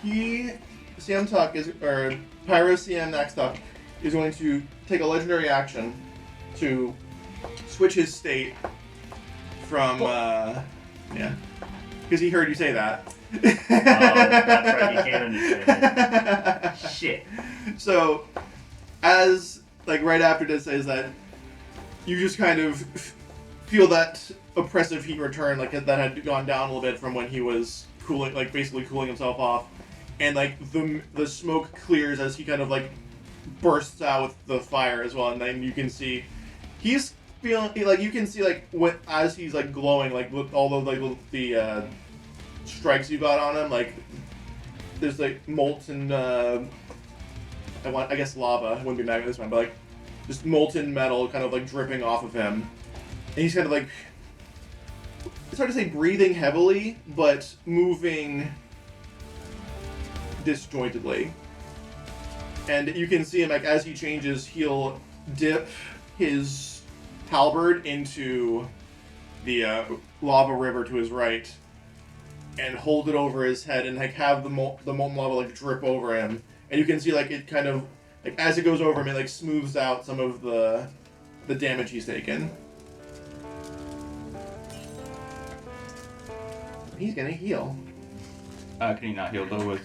CM Tuck or Pyro CM Next Tuck is going to take a legendary action to switch his state from, because he heard you say that. Oh, that's right, he can't understand it. Shit. So, as, right after this says that, you just kind of feel that oppressive heat return, that had gone down a little bit from when he was cooling, basically cooling himself off. And, the smoke clears as he kind of, bursts out with the fire as well. And then you can see, he's feeling, you can see, as he's, glowing, with all of, the strikes you got on him, there's, molten, I guess lava, it wouldn't be magma this one, but, just molten metal kind of, dripping off of him. And he's kind of, it's hard to say breathing heavily, but moving disjointedly. And you can see him, as he changes, he'll dip his halberd into the lava river to his right and hold it over his head and, have the molten lava, drip over him. And you can see, it kind of, as it goes over him, it, smooths out some of the damage he's taken. He's gonna heal. Can he not heal though with?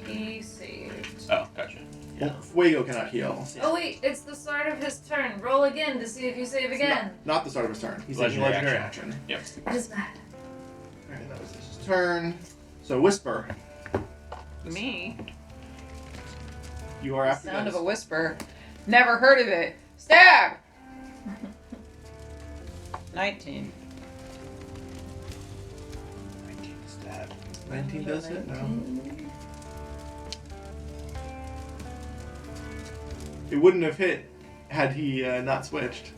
He saved. Oh, gotcha. Yeah. Well, Fuego cannot heal. Oh wait, it's the start of his turn. Roll again to see if you save again. Not the start of his turn. He's taking legendary action. Yep. It is bad. Alright, that was his turn. So Whisper. Me? You are after Sound this. of a whisper. Never heard of it. Stab! 19. 19 stab. 19 does it? No. It wouldn't have hit had he not switched.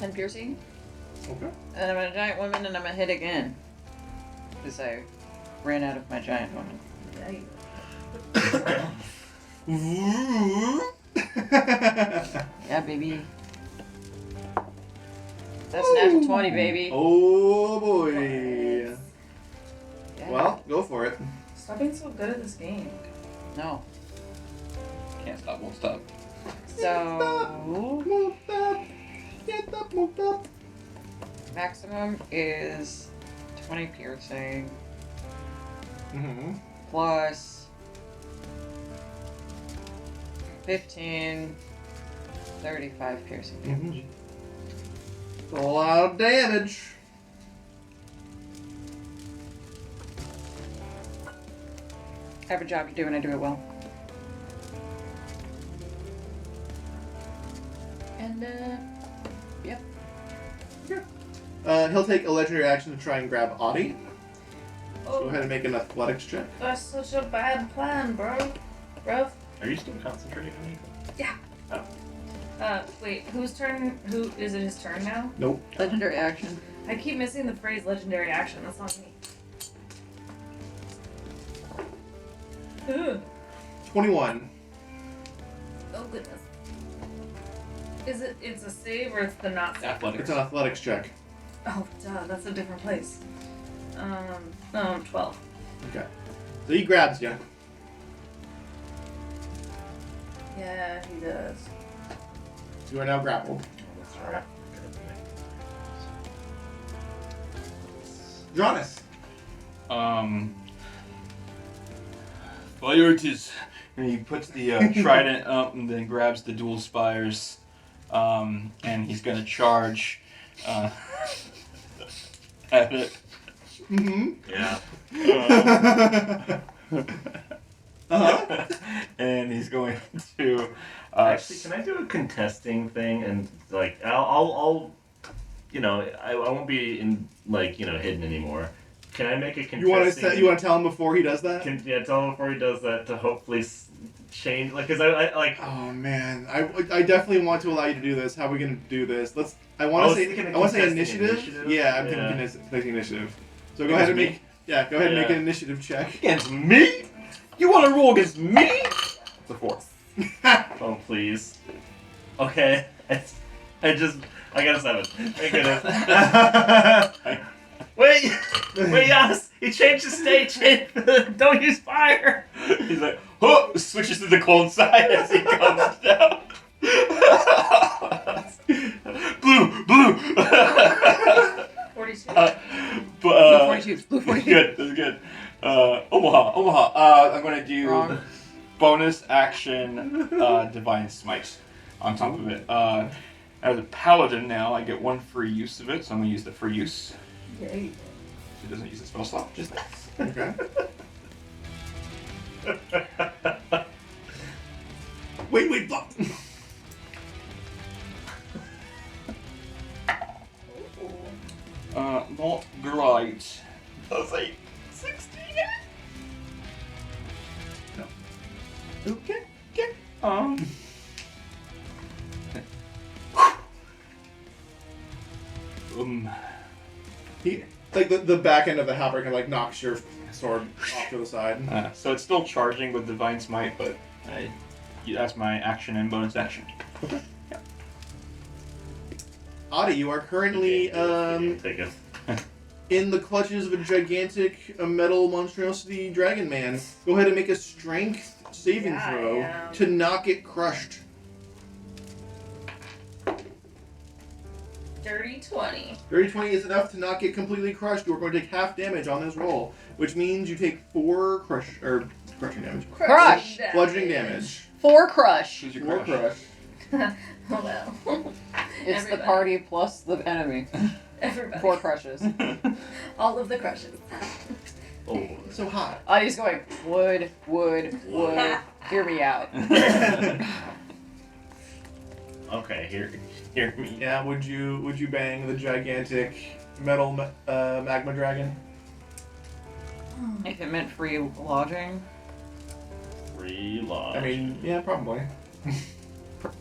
10 piercing. Okay. And I'm a giant woman and I'm a hit again. Because I ran out of my giant woman. Yeah, baby. That's an natural 20, baby. Oh boy. Yeah. Well, go for it. Stop being so good at this game. No. Can't stop, won't stop. So, Move up. Get up, move up. maximum is 20 piercing Mm-hmm. plus 15, 35 piercing damage. Mm-hmm. A lot of damage. I have a job to do and I do it well. And, yep. He'll take a legendary action to try and grab Audie. Oh, Go ahead and make an athletics check. that's such a bad plan, bro. Bro. Are you still concentrating on anything? Yeah. Oh. Wait, whose turn? Who is it? His turn now? Nope. Legendary action. I keep missing the phrase legendary action. That's not me. Ugh. 21. Oh goodness. Is it? It's a save or it's the not save? Athletics. It's an athletics check. Oh, duh. That's a different place. 12. Okay. So he grabs you. Yeah, he does. You are now grappled. That's right. Jonas. Priorities. And he puts the trident up and then grabs the dual spires. And he's gonna charge at it. Mm-hmm. Yeah. Uh-huh. And he's going to Actually, can I do a contesting thing and I'll I won't be in hidden anymore. Can I make a contesting? You want to tell him before he does that? Tell him before he does that to hopefully change. Because I like. Oh man, I definitely want to allow you to do this. How are we gonna do this? I want to say initiative. Yeah, I'm thinking initiative. So go ahead and make an initiative check. Against me? You want to roll against me? It's a 4. Oh please. Okay. I got a 7. Thank goodness. Wait, Giannis, he changed the stage. Don't use fire. He's like, oh, switches to the cold side as he comes down. Blue. 42. Blue 42. Blue 42. Good, that's good. Omaha. I'm gonna do Wrong. bonus action divine smite on top of it. As a paladin now, I get 1 free use of it, so I'm gonna use the free use. Yay. She doesn't use a spell slot, just that. Okay. Wait, block. Not great. That's a 16. No. Okay. He like the back end of the halberd kind of like knocks your sword off to the side. So it's still charging with divine smite, but that's my action and bonus action. Adi, you are currently Take it. in the clutches of a gigantic metal monstrosity dragon man. Go ahead and make a strength saving Yeah, throw yeah. to not get crushed. Dirty 20. Dirty 20 is enough to not get completely crushed. You are going to take half damage on this roll, which means you take 4 crushing damage. Crush. Bludgeoning damage. 4 crush. Who's your 4 crush? crush. Oh well. It's the Everybody. party plus the enemy. Everybody. 4 crushes. All of the crushes. Oh. So hot. Adi's going, wood. Hear me out. Okay, here me. Yeah, would you bang the gigantic metal magma dragon? If it meant free lodging, Reload. I mean, yeah, probably.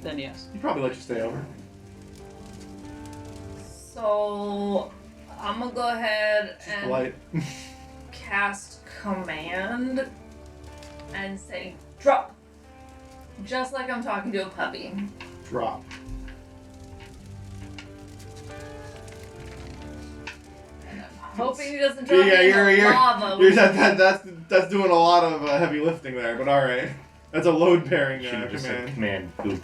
then yes. He'd probably let you stay over. So I'm gonna go ahead Just and polite. cast command and say drop. Just like I'm talking to a puppy. Drop. Hoping he doesn't drop Yeah, me in the you're lava. that's doing a lot of heavy lifting there, but all right. That's a load bearing Should have just said command. command poop.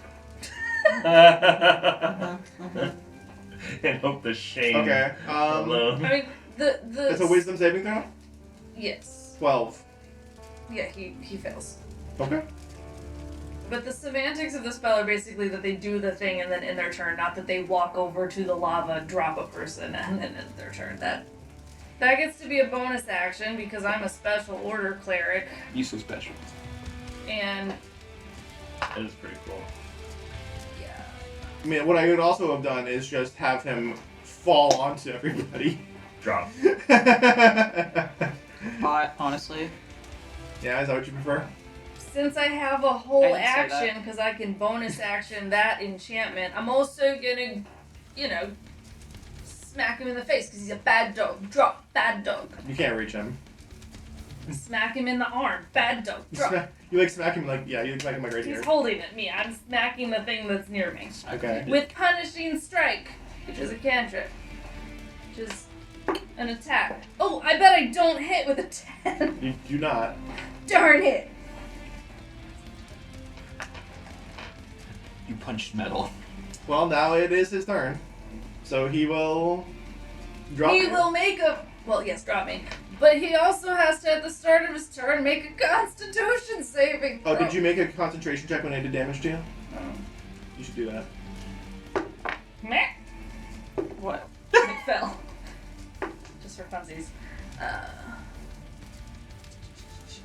And hope the shame Okay. alone. I mean, the It's a wisdom saving throw. Yes. 12. Yeah, he fails. Okay. But the semantics of the spell are basically that they do the thing and then in their turn, not that they walk over to the lava, drop a person, and then in their turn. That gets to be a bonus action because I'm a special order cleric, You so special. and That is pretty cool. yeah. I mean, what I would also have done is just have him fall onto everybody. Drop. Honestly. Yeah, is that what you prefer? Since I have a I whole didn't say that. action, because I can bonus action that enchantment, I'm also gonna, smack him in the face because he's a bad dog. Drop, bad dog. You can't reach him. Smack him in the arm. Bad dog. Drop. You like smack him like, yeah, you smack him like right here. He's holding at me. I'm smacking the thing that's near me. Okay. With Punishing Strike, which is a cantrip. Which is an attack. Oh, I bet I don't hit with a 10. You do not. Darn it. You punched metal. Well, now it is his turn. So he will drop He you. will make a... Well, yes, drop me. But he also has to, at the start of his turn, make a Constitution saving throw. Oh, did you make a concentration check when I did damage to you? Oh. You should do that. Meh. What? It fell. Just for funsies.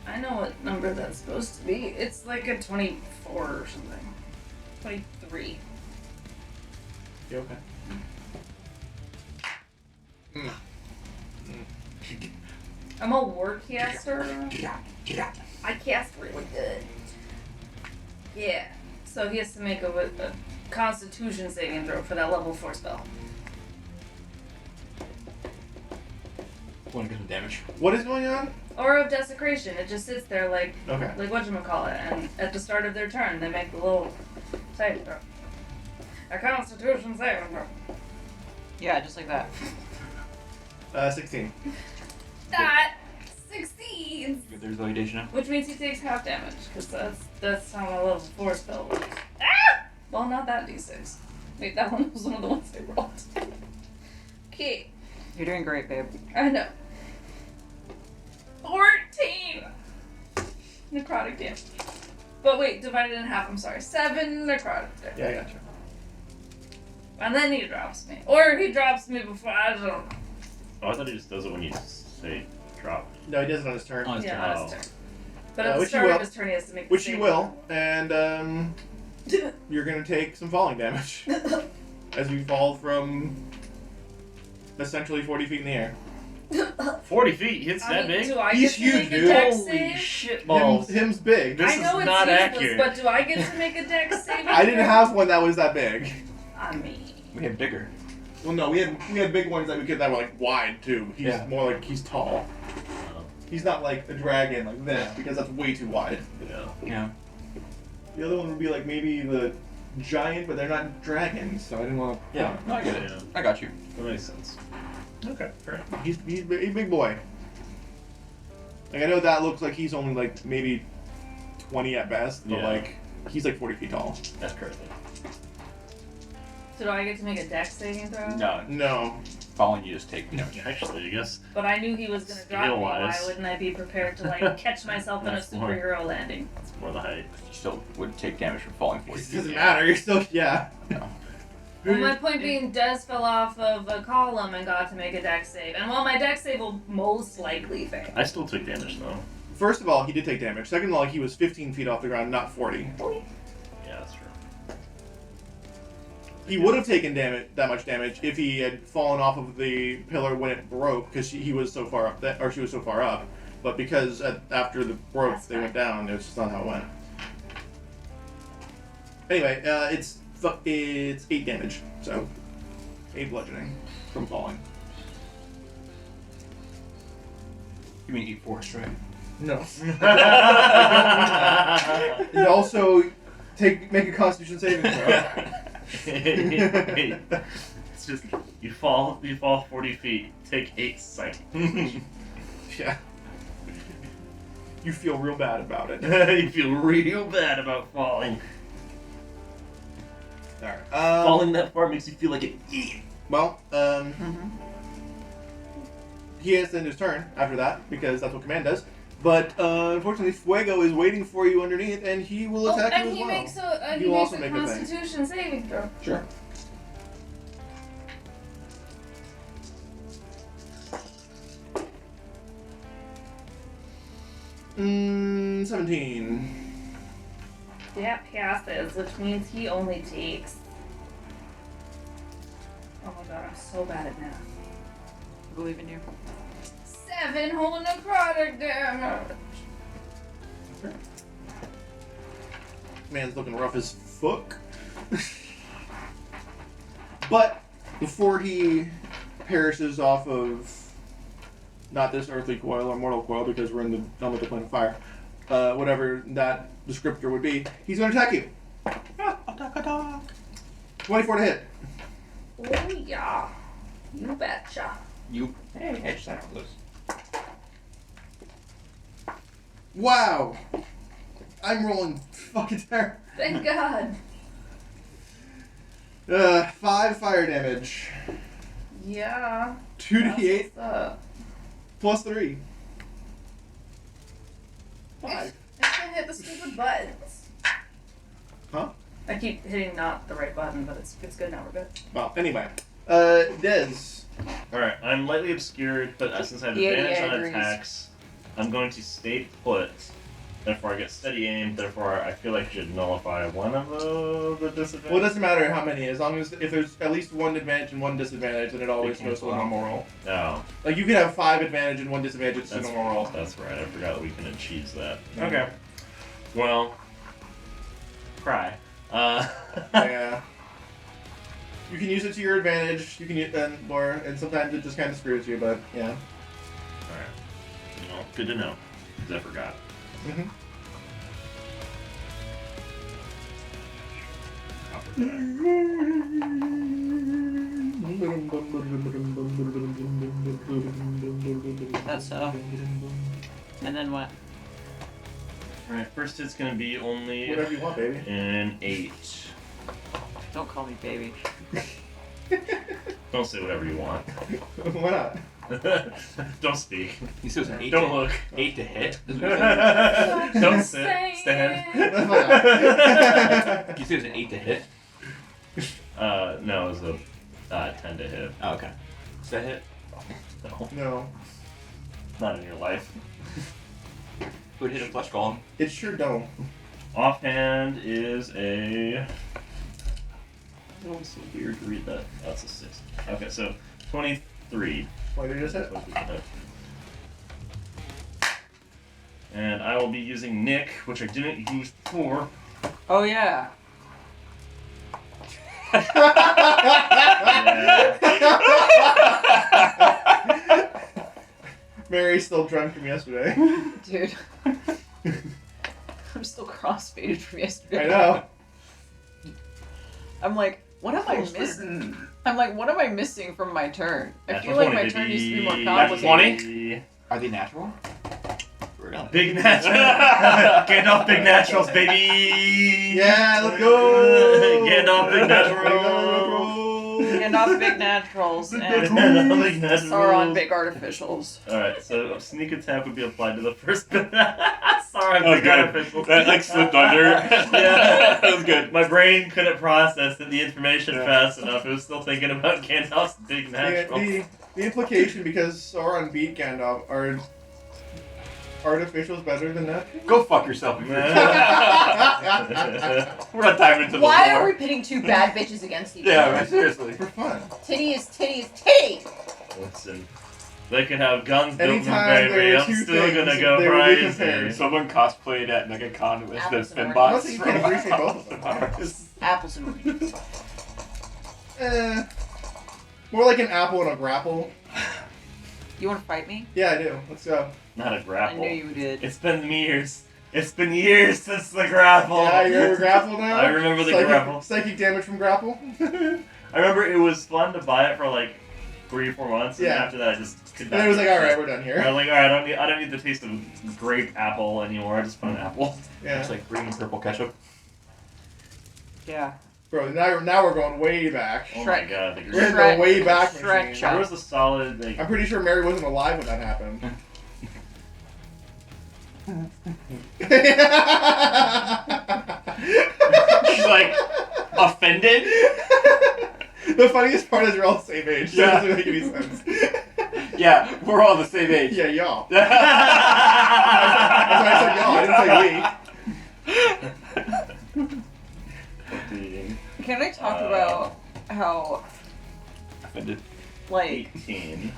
I know what number that's supposed to be. It's like a 24 or something. 23. You okay? I'm a war caster. I cast really good. Yeah. So he has to make a Constitution saving throw for that level 4 spell. Want to get some damage? What is going on? Aura of Desecration. It just sits there like Okay. whatchamacallit, and at the start of their turn, they make the little save throw. A Constitution saving throw. Yeah, just like that. 16. That succeeds. Get the retaliation now. Which means he takes half damage, because that's how my level 4 spell works. Ah! Well, not that d6. Wait, that one was one of the ones I rolled. Okay, You're doing great, babe. I know. 14 necrotic damage. But wait, divided in half, I'm sorry. 7 necrotic damage. Yeah, I gotcha. And then he drops me. Or he drops me before, I don't know. Oh, I thought he just does it when you say drop. No, he does it on his turn. On his Yeah, turn. on his turn. But at the which he start will. of his turn, he has to make the Which you save. will, and you're gonna take some falling damage as you fall from essentially 40 feet in the air. 40 feet? It's that big? Do I He's get to huge, make a dude. dex Holy save? shit balls. Him's big. This I know is it's not useless, accurate. but do I get to make a dex save? I didn't have one that was that big. I mean, We have bigger. Well, no, we had big ones that were like wide too. He's Yeah. more like he's tall. Oh, He's not like a dragon like this because that's way too wide. yeah. Yeah. The other one would be like maybe the giant, but they're not dragons, so I didn't want to. Yeah. No, I get it. Yeah. I got you. That makes sense. Okay, fair. He's a big boy. Like I know that looks like he's only like maybe 20 at best, but Yeah. like he's like 40 feet tall. That's correct. so do I get to make a dex saving throw? No, No. falling you just take damage. Actually, I guess. But I knew he was gonna drop me. Why Skill-wise. wouldn't I be prepared to like catch myself in a That's more- superhero landing? It's more the height. You still would take damage from falling 40 It feet. doesn't matter. You're still yeah. No. Well, my point being, Des fell off of a column and got to make a dex save, and while my dex save will most likely fail. I still took damage though. First of all, he did take damage. Second of all, he was 15 feet off the ground, not 40. Yeah, that's true. He would have taken that much damage if he had fallen off of the pillar when it broke, because she was so far up, she was so far up. But because after the broke, That's they fine. went down. It's just not how it went. Anyway, it's 8 damage, so 8 bludgeoning from falling. You mean eat force, right? No. You also make a Constitution saving throw. It's just you fall 40 feet, take 8 seconds. Yeah. You feel real bad about it. You feel real bad about falling. Alright. Falling that far makes you feel like it. Well, he has to end his turn after that, because that's what command does. But unfortunately, Fuego is waiting for you underneath, and he will attack and you as he well. makes a He will also make a thing. Constitution saving throw. Sure. Mm, 17. That passes, which means he only takes. Oh my god, I'm so bad at math. I believe in you. 7 whole necrotic damage. Man's looking rough as fuck. But before he perishes off of not this earthly coil or mortal coil, because we're in the realm of the plane of fire, whatever that descriptor would be, he's going to attack you. 24 to hit. Oh yeah. You betcha. You. Hey, edge side of this. Wow. I'm rolling fucking terrible. Thank God. 5 fire damage. Yeah. 2d8 What's up? plus 3. 5. I can't hit the stupid buttons. Huh? I keep hitting not the right button, but it's good now. We're good. Well, anyway. Dez. Alright, I'm lightly obscured, but since I have Yeah, advantage on agrees. attacks, I'm going to stay put. Therefore, I get steady aim. Therefore, I feel like I should nullify one of the disadvantages. Well, it doesn't matter how many, as long as if there's at least 1 advantage and 1 disadvantage, then it always They goes to a cancel out. normal roll. Oh, Like you could have 5 advantage and 1 disadvantage, it's a that's normal roll. That's right. I forgot that we can achieve that. Mhm. Okay. Well, cry. Yeah. You can use it to your advantage. You can use and sometimes it just kind of screws you, but yeah. Alright. Well, good to know. 'Cause I forgot. Mm-hmm. That's so. And then what? Alright, first hit's gonna be only Whatever you want, baby. an 8. Don't call me baby. Don't say whatever you want. Why not? Don't speak. He says an 8 Don't to, look. 8 to hit. Don't sit. Stand. You said it was an 8 to hit. No, it was a 10 to hit. Oh, okay. Does that hit? No, No. not in your life. Would hit a flesh golem. It sure don't. Offhand is a. Oh, it's so weird to read that. That's a 6. Okay, so 23. Why did you just hit? 23 to hit. And I will be using Nick, which I didn't use before. Oh yeah. Mary's still drunk from yesterday. Dude. I'm still crossfaded from yesterday. I know. I'm like, what am I missing? I'm like, what am I missing from my turn? I Natural feel like 20, my turn used to be more baby. complicated. 20? Are they natural? Really? Big natural. Getting off big naturals, baby. Yeah, let's go. Getting off big naturals. And off big naturals and Big naturals. Sauron big artificials. Alright, so sneak attack would be applied to the first. Sauron Oh, big good. artificials. That like slipped under. Yeah. That was good. My brain couldn't process the information Yeah. fast enough. It was still thinking about Gandalf's big naturals. The implication, because Sauron beat Gandalf, are artificials better than natural? Go fuck yourself. We're not diving into the Why lore. are we pitting two bad bitches against each Yeah, other? right, seriously. For fun. Titty is titty is titty! Listen, they could have guns built in Anytime there baby. are I'm two still things, gonna go they will be crazy. compared. Someone cosplayed at MegaCon with the Apples and I don't Finbots. think you can appreciate both of them. Just, Apples and oranges. more like an apple and a grapple. You want to fight me? Yeah, I do. Let's go. Not a I grapple. knew you did. It's been years. It's been years since the grapple. Yeah, you're a grapple now? I remember the grapple. Psychic damage from grapple? I remember it was fun to buy it for like 3 or 4 months, and Yeah. after that I just could And not. then it was like, do alright, we're done I here. was like, alright, I don't need the taste of grape apple anymore. I just want an apple. Yeah. It's like green and purple ketchup. Yeah. Bro, now we're going way back. Oh my god, the We're grape. in the way back Shrek machine. chop. There was a solid like. I'm pretty sure Mary wasn't alive when that happened. She's like offended. The funniest part is you're all the same age. So Yeah. it doesn't make any sense. Yeah, we're all the same age. Yeah, y'all. Yeah. That's why I said y'all. I didn't say we. Can I talk about how, Offended. like, 18.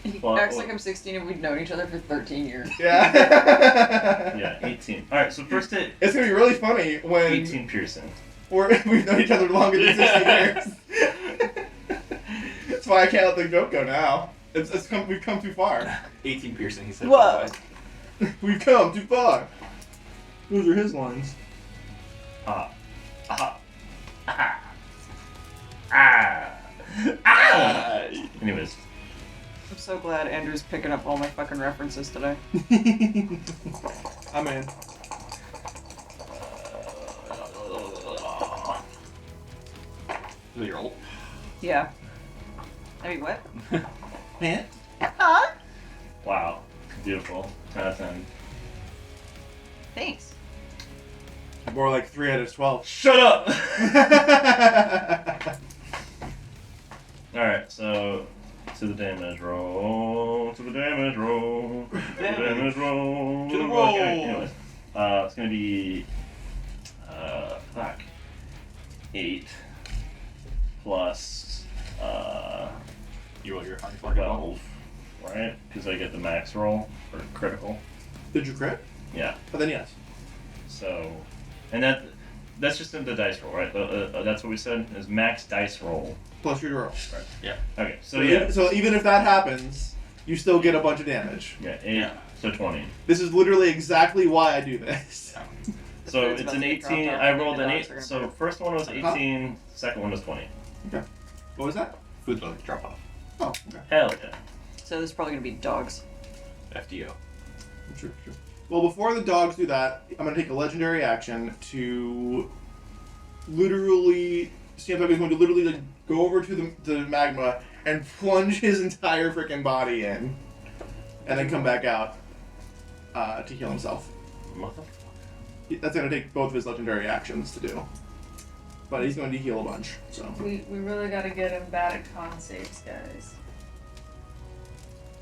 he Well, acts well- like I'm 16 and we've known each other for 13 years? Yeah. Yeah, 18. Alright, so first hit, It's gonna be really funny when 18 piercing. we've known each other longer than 16 years. That's why I can't let the joke go now. We've come too far. 18 piercing, he said. Whoa. We've come too far. Those are his lines. Ah. Ah. Ah. Ah. Ah. Anyways, I'm so glad Andrew's picking up all my fucking references today. I'm in. Is it your old? Yeah. I mean, what? Man. Huh? wow. Beautiful. 10 out of 10. Thanks. More like 3 out of 12. Shut up! Alright, so to the damage roll. To the damage roll. To the damage roll. To the roll. Okay, anyways, it's gonna be 8 plus You roll your 12, right? Because I get the max roll for critical. Did you crit? Yeah. But then yes. So, and that's just in the dice roll, right? That's what we said is max dice roll. Plus your roll. Okay, so yeah, So even if that happens, you still get a bunch of damage. yeah, 8, so 20. This is literally exactly why I do this. So food's it's about an to get dropped 18. off I and rolled the an dogs 8. are gonna So bark. first one was 18, second one was 20. What was that? Food's about to drop off. Oh, okay. Hell yeah. So there's probably gonna be dogs. FDO. True. Well, before the dogs do that, I'm gonna take a legendary action to literally. Seems like he's going to literally like, go over to the magma and plunge his entire freaking body in, and then come back out to heal himself. Motherfucker. That's gonna take both of his legendary actions to do. But he's going to heal a bunch, so. We really gotta get him bad at con saves, guys.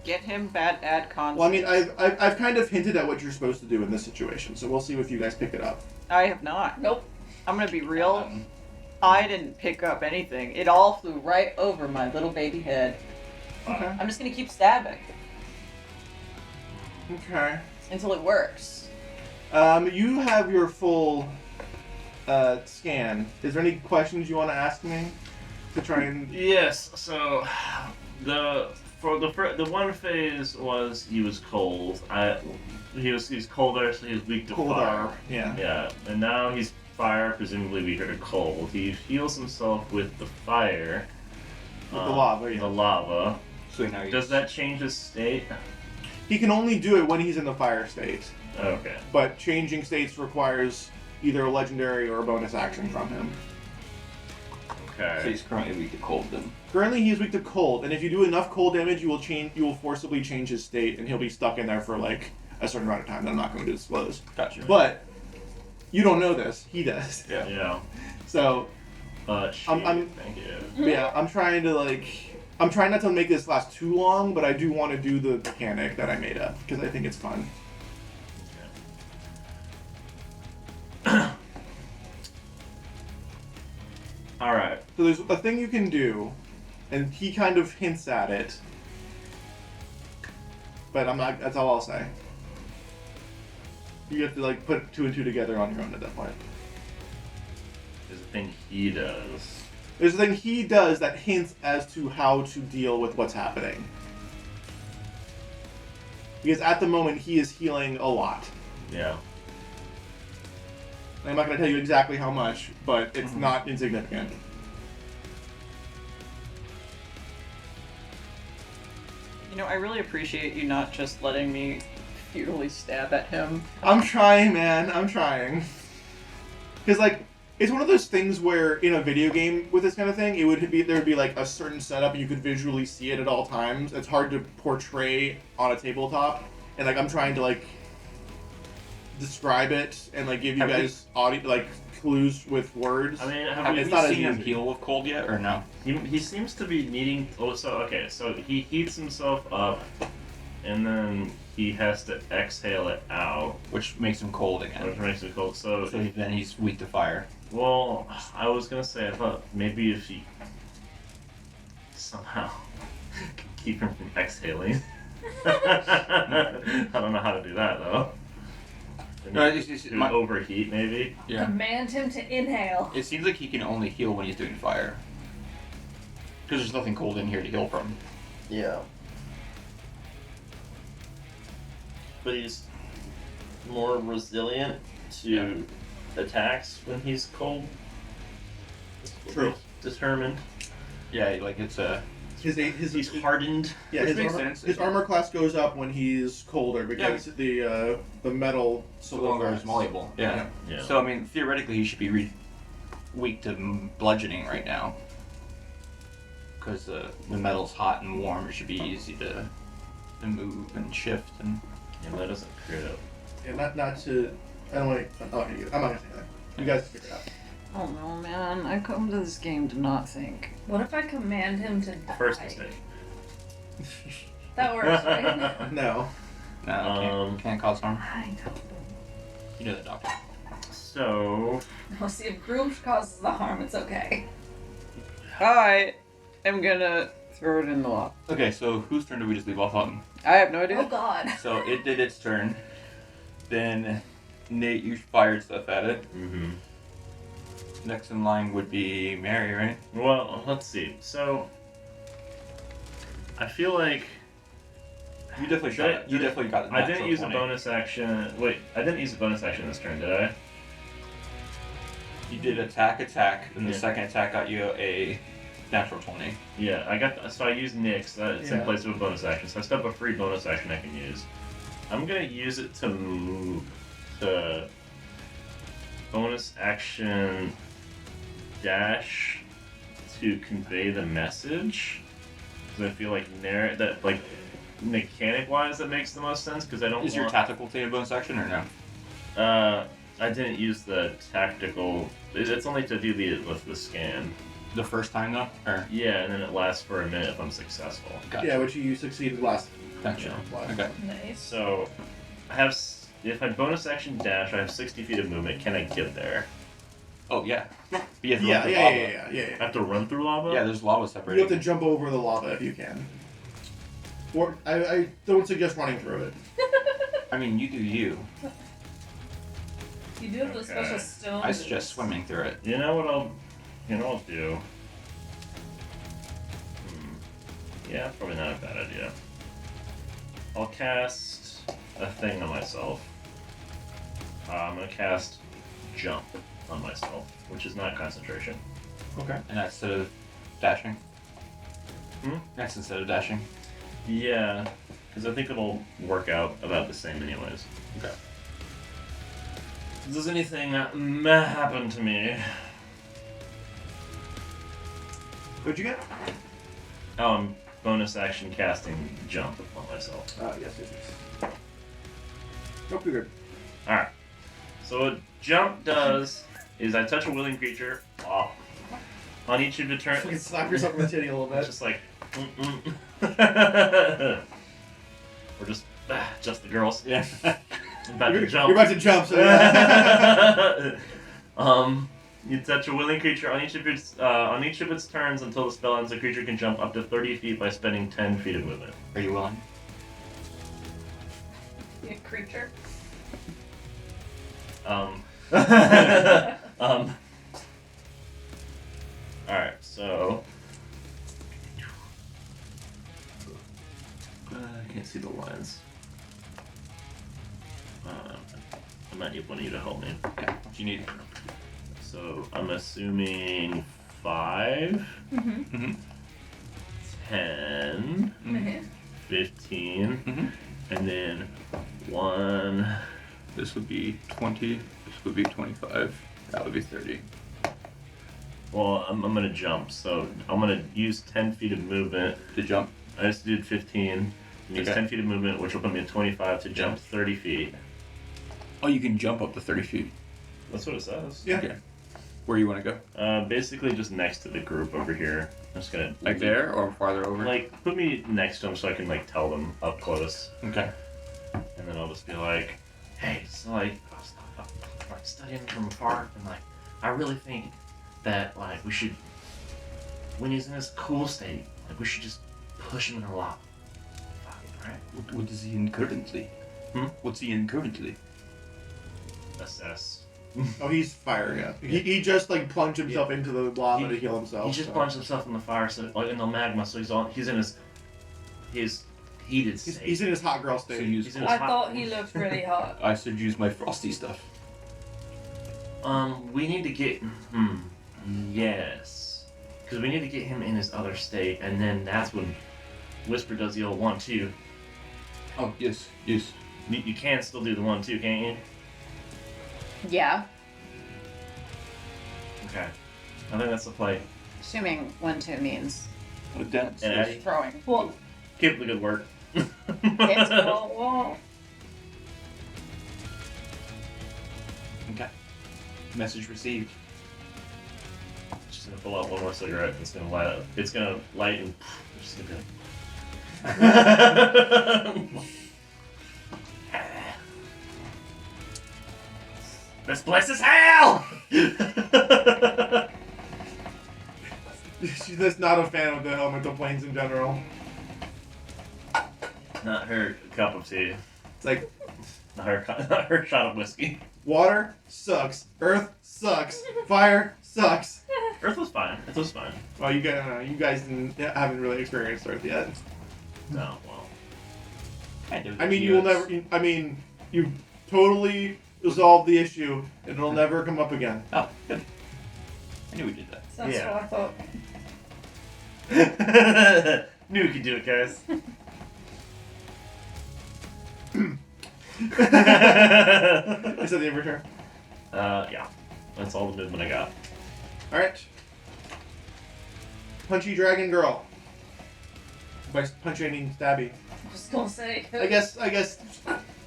Get him bad ad con. Well, I mean, I've kind of hinted at what you're supposed to do in this situation, so we'll see if you guys pick it up. I have not. Nope. I'm gonna be real. I didn't pick up anything. It all flew right over my little baby head. Okay. I'm just gonna keep stabbing Okay. until it works. You have your full scan. Is there any questions you want to ask me to try and? Yes. So the one phase was he was cold. He's colder, so he's weak to Colder, fire. yeah. Yeah, and now he's fire, presumably weaker to cold. He heals himself with the fire. With the lava, yeah. The lava. So now you Does that change his state? He can only do it when he's in the fire state, Okay. but changing states requires either a legendary or a bonus action from him. So Okay. he's currently weak to cold then. Currently, he is weak to cold, and if you do enough cold damage, you will forcibly change his state, and he'll be stuck in there for like a certain amount of time that I'm not going to disclose. Gotcha. But you don't know this; he does. Yeah. Yeah. So I'm- Thank you. yeah, I'm trying not to make this last too long, but I do want to do the mechanic that I made up because I think it's fun. All right. So there's a thing you can do, and he kind of hints at it, but I'm not. That's all I'll say. You have to like put two and two together on your own at that point. There's a thing he does. There's a thing he does that hints as to how to deal with what's happening. Because at the moment he is healing a lot. Yeah. I'm not going to tell you exactly how much, but it's not insignificant. You know, I really appreciate you not just letting me futilely stab at him. I'm trying, man. I'm trying. Because, like, it's one of those things where in a video game with this kind of thing, there would be like a certain setup and you could visually see it at all times. It's hard to portray on a tabletop, and like I'm trying to like describe it and like give you Have we- guys audio like clues with words. I mean, Have It's you not as seen him easy. heal with cold yet, or no? He seems to be needing. Oh, so he heats himself up, and then he has to exhale it out, Which makes him cold again. which makes it cold. So, So then he's weak to fire. well, I was gonna say I thought maybe if he somehow keep him from exhaling. I don't know how to do that though. No, it's Do overheat maybe. Yeah. Command him to inhale. It seems like he can only heal when he's doing fire. Because there's nothing cold in here to heal from. Yeah. But he's more resilient to attacks when he's cold. True. Determined. Yeah, like it's a. He's hardened. Yeah, Which his makes armor, sense. his armor class goes up when he's colder because the metal So longer is malleable. Yeah. Yeah. So I mean, theoretically, he should be weak to bludgeoning right now. Because the metal's hot and warm, it should be easy to move and shift and. Yeah, that doesn't crit up. Yeah, not to. I don't want to. I'm not gonna say that. You guys figure it out. Oh no, man. I come to this game to not think. What if I command him to die? First mistake. That works, right? No. No, can't cause harm. I know. You know the doctor. So No, see, if Groom causes the harm, it's okay. I am gonna throw it in the lava. Okay, so whose turn do we just leave off on? I have no Oh idea. God. So it did its turn. Then Nate, you fired stuff at it. mm-hmm. Next in line would be Mary, right? Well, let's see. So I feel like You definitely shot it. You definitely got it. I didn't use a bonus action. Wait, I didn't use a bonus action this turn, did I? You did attack, and the Yeah. second attack got you a natural 20. Yeah, I used Nyx. It's in Yeah. place of a bonus action, so I still have a free bonus action I can use. I'm gonna use it to move to bonus action dash to convey the message. Because I feel like that like mechanic wise that makes the most sense because I don't. Is your tactical take a bonus action or no? I didn't use the tactical. It's only to do the scan. The first time though? Or Yeah, and then it lasts for a minute if I'm successful. gotcha. Yeah, which you succeeded last. Gotcha. Last. Okay. Nice. So, if I bonus action dash, I have 60 feet of movement. Can I get there? Oh yeah. But you have to Yeah, run through yeah, lava. I have to run through lava? Yeah, there's lava You separating. have to jump over the lava if you can. Or I don't suggest running through it. I mean, you do you. You do have those Okay. special stones. I suggest swimming through it. You know what I'll do? Yeah, probably not a bad idea. I'll cast a thing on myself. I'm gonna cast jump on myself, which is not concentration. Okay. And that's instead of dashing. Hmm? That's instead of dashing. Yeah, because I think it'll work out about the same anyways. Okay. Does anything happen to me? What'd you get? Bonus action casting jump on myself. Yes. Nope, you're good. Alright. So what jump does is I touch a willing creature on each of the Fucking turns. slap yourself in the titty a little It's bit. just like We're just the girls. Yeah. I'm about to jump. You're about to jump, so yeah. You touch a willing creature on each of its turns until the spell ends. The creature can jump up to 30 feet by spending 10 feet of movement. Are you willing? You creature. Alright, so I can't see the lines. I might need one of you to help me. Yeah. What do you need? So I'm assuming 5, Mm-hmm. 10, Mm-hmm. 15, Mm-hmm. and then 1. This would be 20. This would be 25. That would be 30. Well, I'm gonna jump, so I'm gonna use 10 feet of movement. To jump. I just did 15. And use Okay. 10 feet of movement, which will put me at 25 to jump 30 feet. Oh, you can jump up to 30 feet. That's what it says. Yeah. Okay. Where you want to go? Basically just next to the group over here. I'm just gonna Like there or farther over? Like put me next to them so I can like tell them up close, Okay. and then I'll just be like, "Hey, so like I was like studying from afar, and like I really think that like we should, when he's in his cool state, like we should just push him in a lot, right? What is he in currently? What's he in currently? Assess." Oh, he's fire, yeah. He just like plunged himself into the lava He- to heal himself. He just so. plunged himself in the fire, so like in the magma, so he's in his heated He's, state. he's in his hot girl So state. use He's in his I hot- thought he looked really hot. I should use my frosty stuff. We need to get. Yes. Because we need to get him in his other state, and then that's when Whisper does the old 1-2. Oh, yes. Yes. You can still do the 1-2, can't you? Yeah. Okay. I think that's the play. Assuming 1-2 means With that, And Eddie, throwing. Well, keep up the good work. It's well. okay. Message received. Just gonna pull out one more cigarette. It's gonna light up. It's gonna light and. It's just gonna go. This place is hell! She's just not a fan of the elemental planes in general. Not her cup of tea. It's like Not her shot of whiskey. water sucks, earth sucks, fire sucks. Earth was fine. Earth was fine. Well, you guys haven't really experienced Earth yet. No, well. I mean, you will never. I mean, you totally resolved the issue, and it'll never come up again. Oh, good. I knew we did that. That's Yeah. what I thought. Knew we could do it, guys. Is that the end of your turn? Yeah. That's all the movement I got. Alright. Punchy Dragon Girl. By punchy, I mean stabby. I'm just gonna say. I guess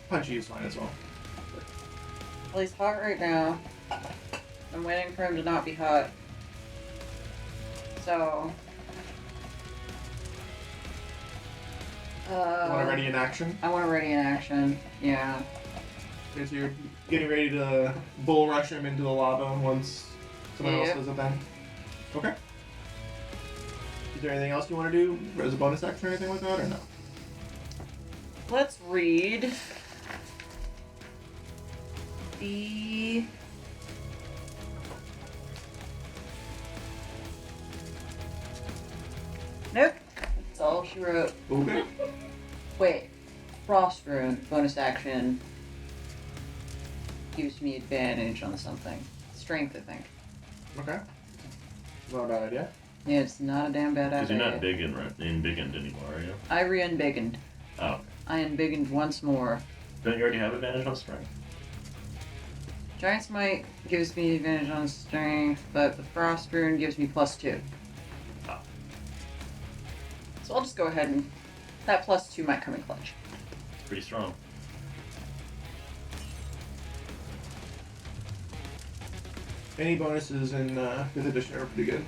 punchy is fine as well. Well, he's hot right now. I'm waiting for him to not be hot. So. You want to ready in action? I want to ready in action. Yeah. Okay, so you're getting ready to bull rush him into the lava once someone else Yep. does it then? Okay. Is there anything else you want to do as a bonus action or anything like that, or no? Let's read the. Nope. That's all she wrote. Okay. Wait. Frost Rune, bonus action. Gives me advantage on something. Strength, I think. Okay. Not a bad idea. Yeah, it's not a damn bad Because idea. you're not embiggened anymore, are you? I re-unbiggened. Oh. I unbiggened once more. Don't you already have advantage on strength? Giant Smite gives me advantage on strength, but the Frost Rune gives me +2. Oh. So I'll just go ahead and... That +2 might come in clutch. Pretty strong. Any bonuses in 5th edition are pretty good.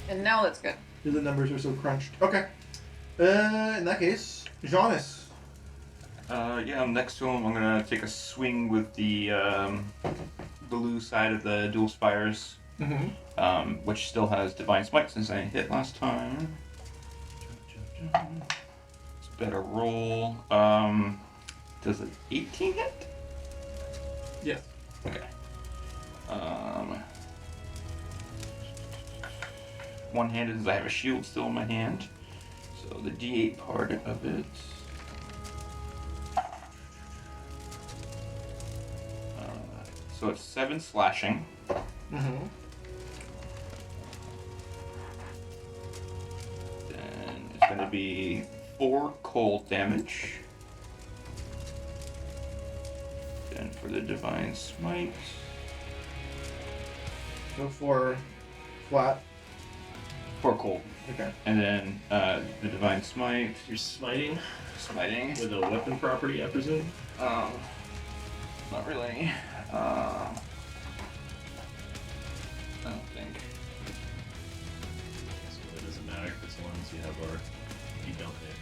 And now let's go. Because the numbers are so crunched. Okay. In that case, Jonas. Yeah, I'm next to him. I'm gonna take a swing with the blue side of the dual spires, Mm-hmm. which still has Divine Smite since I hit last time. It's a better roll. Does an 18 hit? Yes. Okay. One-handed as I have a shield still in my hand. So the D8 part of it. So it's 7 slashing. Mm-hmm. Then it's going to be 4 cold damage. Then for the Divine Smite. So 4 flat. 4 cold. Okay. And then the Divine Smite. You're smiting Smiting. with a weapon property, I presume? Not really. I don't think. So it doesn't matter because the ones you have are you don't hit,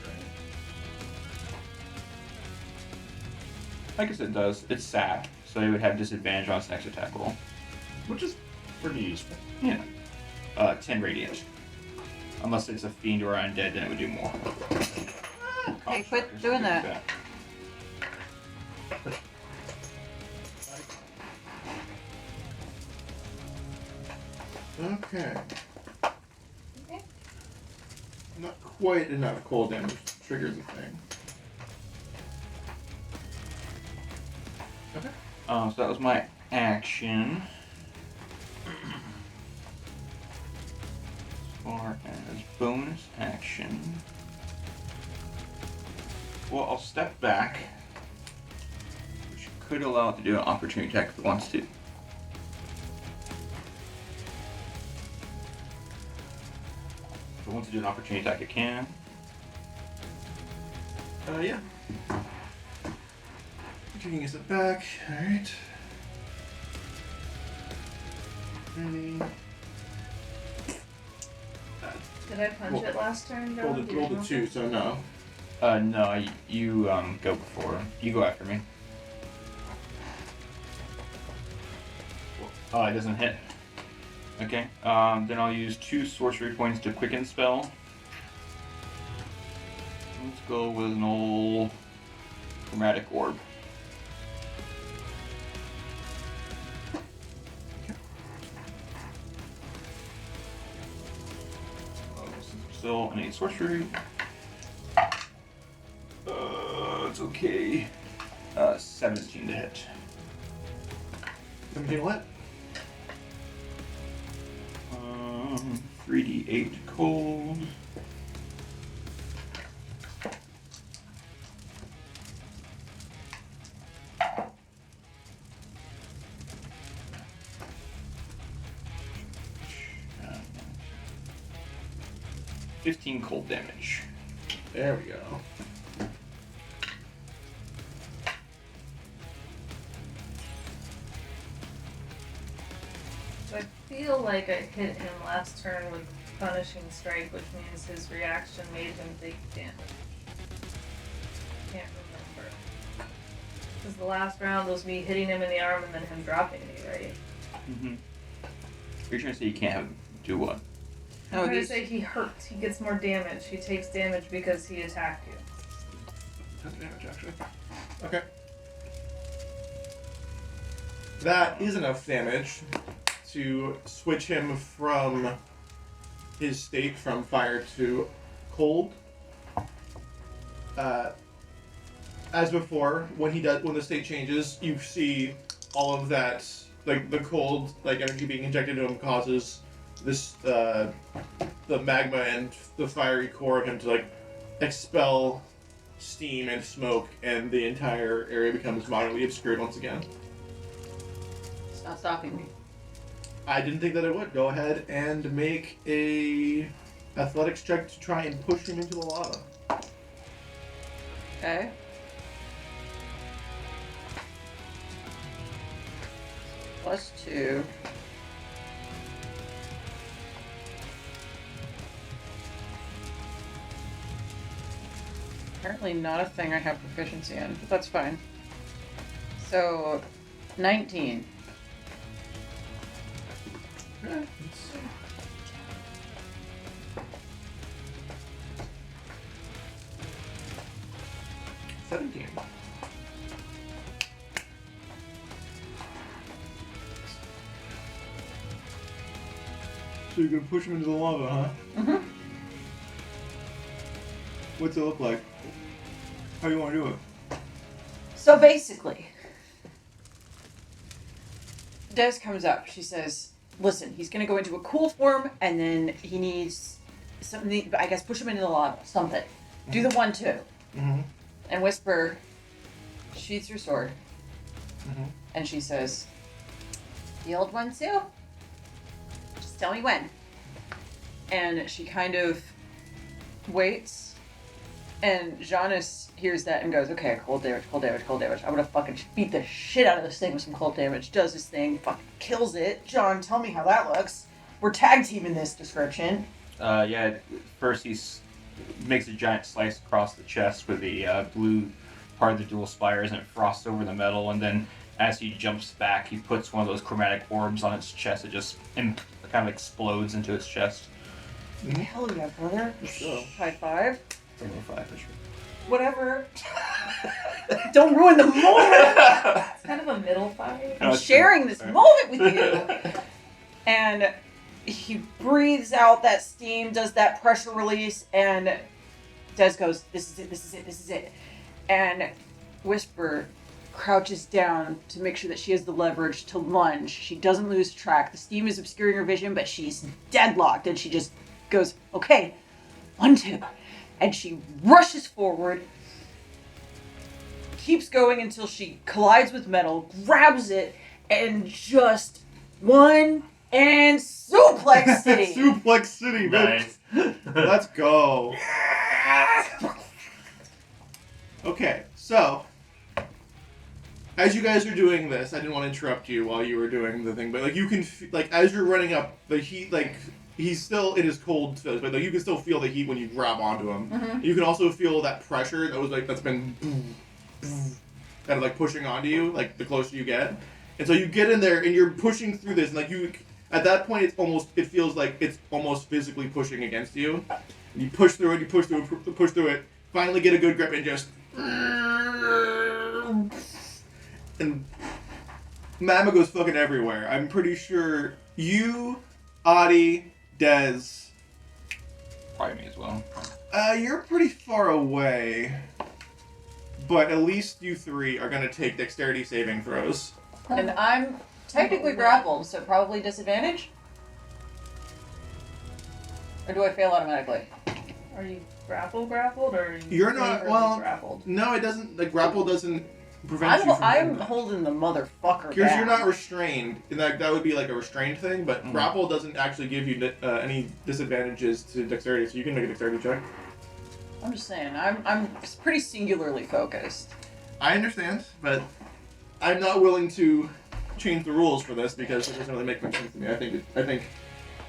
right? I guess it does. It's sap, so it would have disadvantage on its next attack roll. Which is pretty useful. Yeah. 10 radiant. Unless it's a fiend or undead, then it would do more. Hey, quit doing that. Okay. Not quite enough cold damage triggers the thing. Okay. So that was my action. As far as bonus action. Well, I'll step back, which could allow it to do an opportunity attack if it wants to. If it wants to do an opportunity attack, it can. Yeah. Taking a step back. Alright. Ready. Did I punch it last turn, John? Rolled Do you a remember? 2, so no. No, you go before. You go after me. Oh, it doesn't hit. Okay. Then I'll use 2 sorcery points to quicken spell. Let's go with an old chromatic orb. Still, I need sorcery. It's okay. 17 to hit. 17 what? 3d8 cold. Um, 15 cold damage. There we go. So I feel like I hit him last turn with punishing strike, which means his reaction made him take damage. Can't remember. Because the last round was me hitting him in the arm and then him dropping me, right? Mm-hmm. You're trying to say you can't have do what? I'm trying to say he hurts. He gets more damage. He takes damage because he attacked you. That's damage, actually. Okay. That is enough damage to switch him from his state from fire to cold. As before, when the state changes, you see all of that, like the cold, like energy being injected into him causes this, the magma and the fiery core of him to like expel steam and smoke, and the entire area becomes moderately obscured once again. It's not stopping me. I didn't think that it would. Go ahead and make a athletics check to try and push him into the lava. Okay. +2. Apparently not a thing I have proficiency in, but that's fine. So, 19. Okay, let's see. $17. So you're gonna push him into the lava, huh? Mm-hmm. What's it look like? How do you want to do it? So basically, Des comes up. She says, listen, he's going to go into a cool form, and then he needs something, I guess push him into the lava, something. Do the 1-2. Mm-hmm. And Whisper sheaths her sword, Mm-hmm. and she says, the old 1-2? Just tell me when. And she kind of waits, and Giannis hears that and goes, okay, cold damage, cold damage, cold damage. I'm gonna fucking beat the shit out of this thing with some cold damage. Does this thing, fucking kills it. John, tell me how that looks. We're tag teaming this description. Yeah, first he makes a giant slice across the chest with the blue part of the dual spires, and it frosts over the metal, and then as he jumps back, he puts one of those chromatic orbs on its chest. It just kind of explodes into its chest. Hell yeah, brother. So. High five. 5 for sure. Whatever. Don't ruin the moment. It's kind of a middle fight. I'm sharing this moment with you. And he breathes out that steam, does that pressure release, and Des goes, this is it, this is it, this is it. And Whisper crouches down to make sure that she has the leverage to lunge. She doesn't lose track. The steam is obscuring her vision, but she's deadlocked, and she just goes, okay, 1-2. And she rushes forward, keeps going until she collides with metal, grabs it, and just one and suplex city. Suplex City, bitch. Nice. Let's go. Okay, so as you guys are doing this, I didn't want to interrupt you while you were doing the thing, but like you can like as you're running up, the heat, like he's still in his cold phase, but like you can still feel the heat when you grab onto him. Mm-hmm. You can also feel that pressure that was like that's been kind of like pushing onto you, like the closer you get. And so you get in there and you're pushing through this, and like you at that point it feels like it's almost physically pushing against you. And you push through it, you push through it, finally get a good grip and just and Mama goes fucking everywhere. I'm pretty sure you, Adi, Des. Probably me as well. You're pretty far away. But at least you three are gonna take dexterity saving throws. And I'm technically grappled, so probably disadvantage. Or do I fail automatically? Are you grappled, or are you You're not- flavorly well, grappled? No, it doesn't. The grapple doesn't prevent you from I'm doing that. holding the motherfucker Because down. you're not restrained, and that would be like a restrained thing, but Mhm. grapple doesn't actually give you any disadvantages to dexterity, so you can make a dexterity check. I'm just saying, I'm pretty singularly focused. I understand, but I'm not willing to change the rules for this because it doesn't really make much sense to me. I think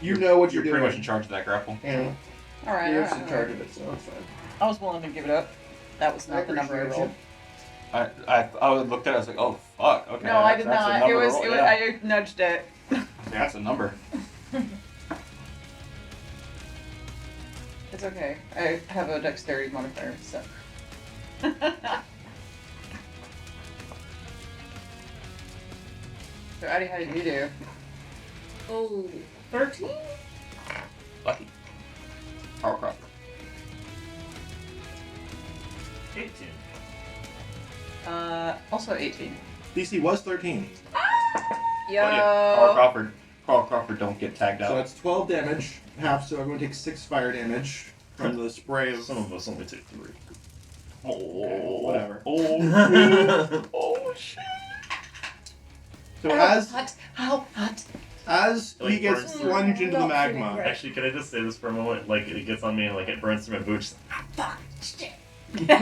you know what you're doing. pretty much in charge of that grapple. Yeah, Alright, you're alright. in charge of it, so it's fine. I was willing to give it up. That was not the number I appreciate rolled. I looked at it, I was like, oh fuck, okay. No, I did that's a not. number It was, roll, it was yeah. I nudged it. That's a number. It's okay. I have a dexterity modifier, so. So, Addie, how did you do? Oh, 13? Lucky. Carl Crawford. 18. Also 18. DC was 13, Yo. Carl Crawford don't get tagged so out. that's 12 damage, half, so everyone takes 6 fire damage from the spray of... Some of us only take 3. Okay, whatever. Oh shit. So as How hot? he Like gets burns plunged into the Not feeling magma, great. Actually, can I just say this for a moment? Like, it gets on me and like it burns through my boots. She's like,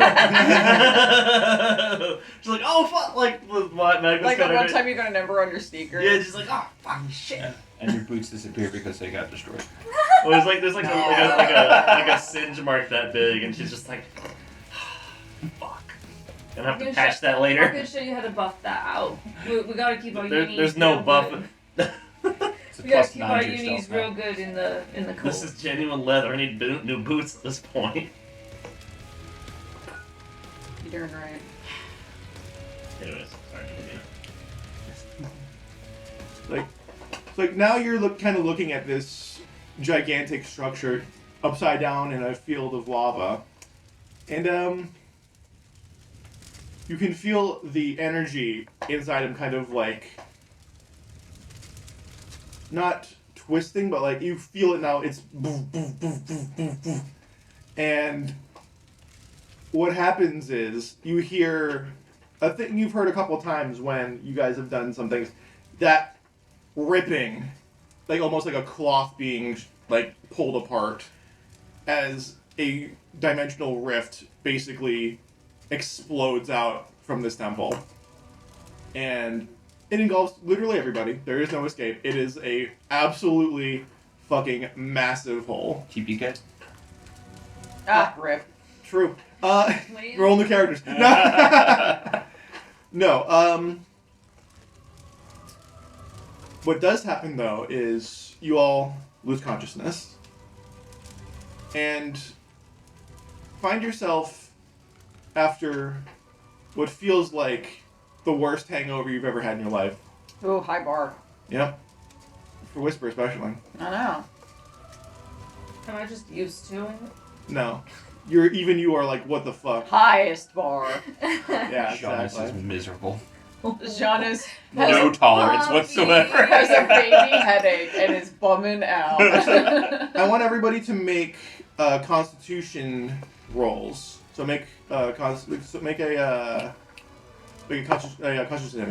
oh fuck! Like the magma's Like the kind one of. time you got a number on your sneaker. Yeah, she's like, oh fuck, shit. And your boots disappear because they got destroyed. Well, there's like a singe mark that big, and she's just like, fuck. Gonna have to Good patch shit. that I'm later. gonna show you how to buff that out. We gotta keep our unis. There's no real buff. good. It's a We gotta plus keep our 9 to your unis stealth real now. good in the cold. This is genuine leather. I need new boots at this point. You're darn right. Anyways, sorry. like now you're kind of looking at this gigantic structure upside down in a field of lava, and you can feel the energy inside him kind of like not twisting, but like you feel it now. It's boof, boof, boof, boof, boof, boof. And what happens is you hear a thing you've heard a couple times when you guys have done some things, that ripping, like almost like a cloth being like pulled apart as a dimensional rift basically explodes out from this temple. And it engulfs literally everybody. There is no escape. It is a absolutely fucking massive hole. TPK. Ah, rip. True. Wait. Roll new characters. No. What does happen though is you all lose consciousness and find yourself after what feels like the worst hangover you've ever had in your life. Ooh, high bar. Yep. For Whisper especially. I know. Am I just used to it? No. You are like, what the fuck? Highest bar. Yeah, Jonas is exactly. miserable. Giannis No tolerance whatsoever. has a baby headache and is bumming out. I want everybody to make Constitution rolls. So make a conscious saving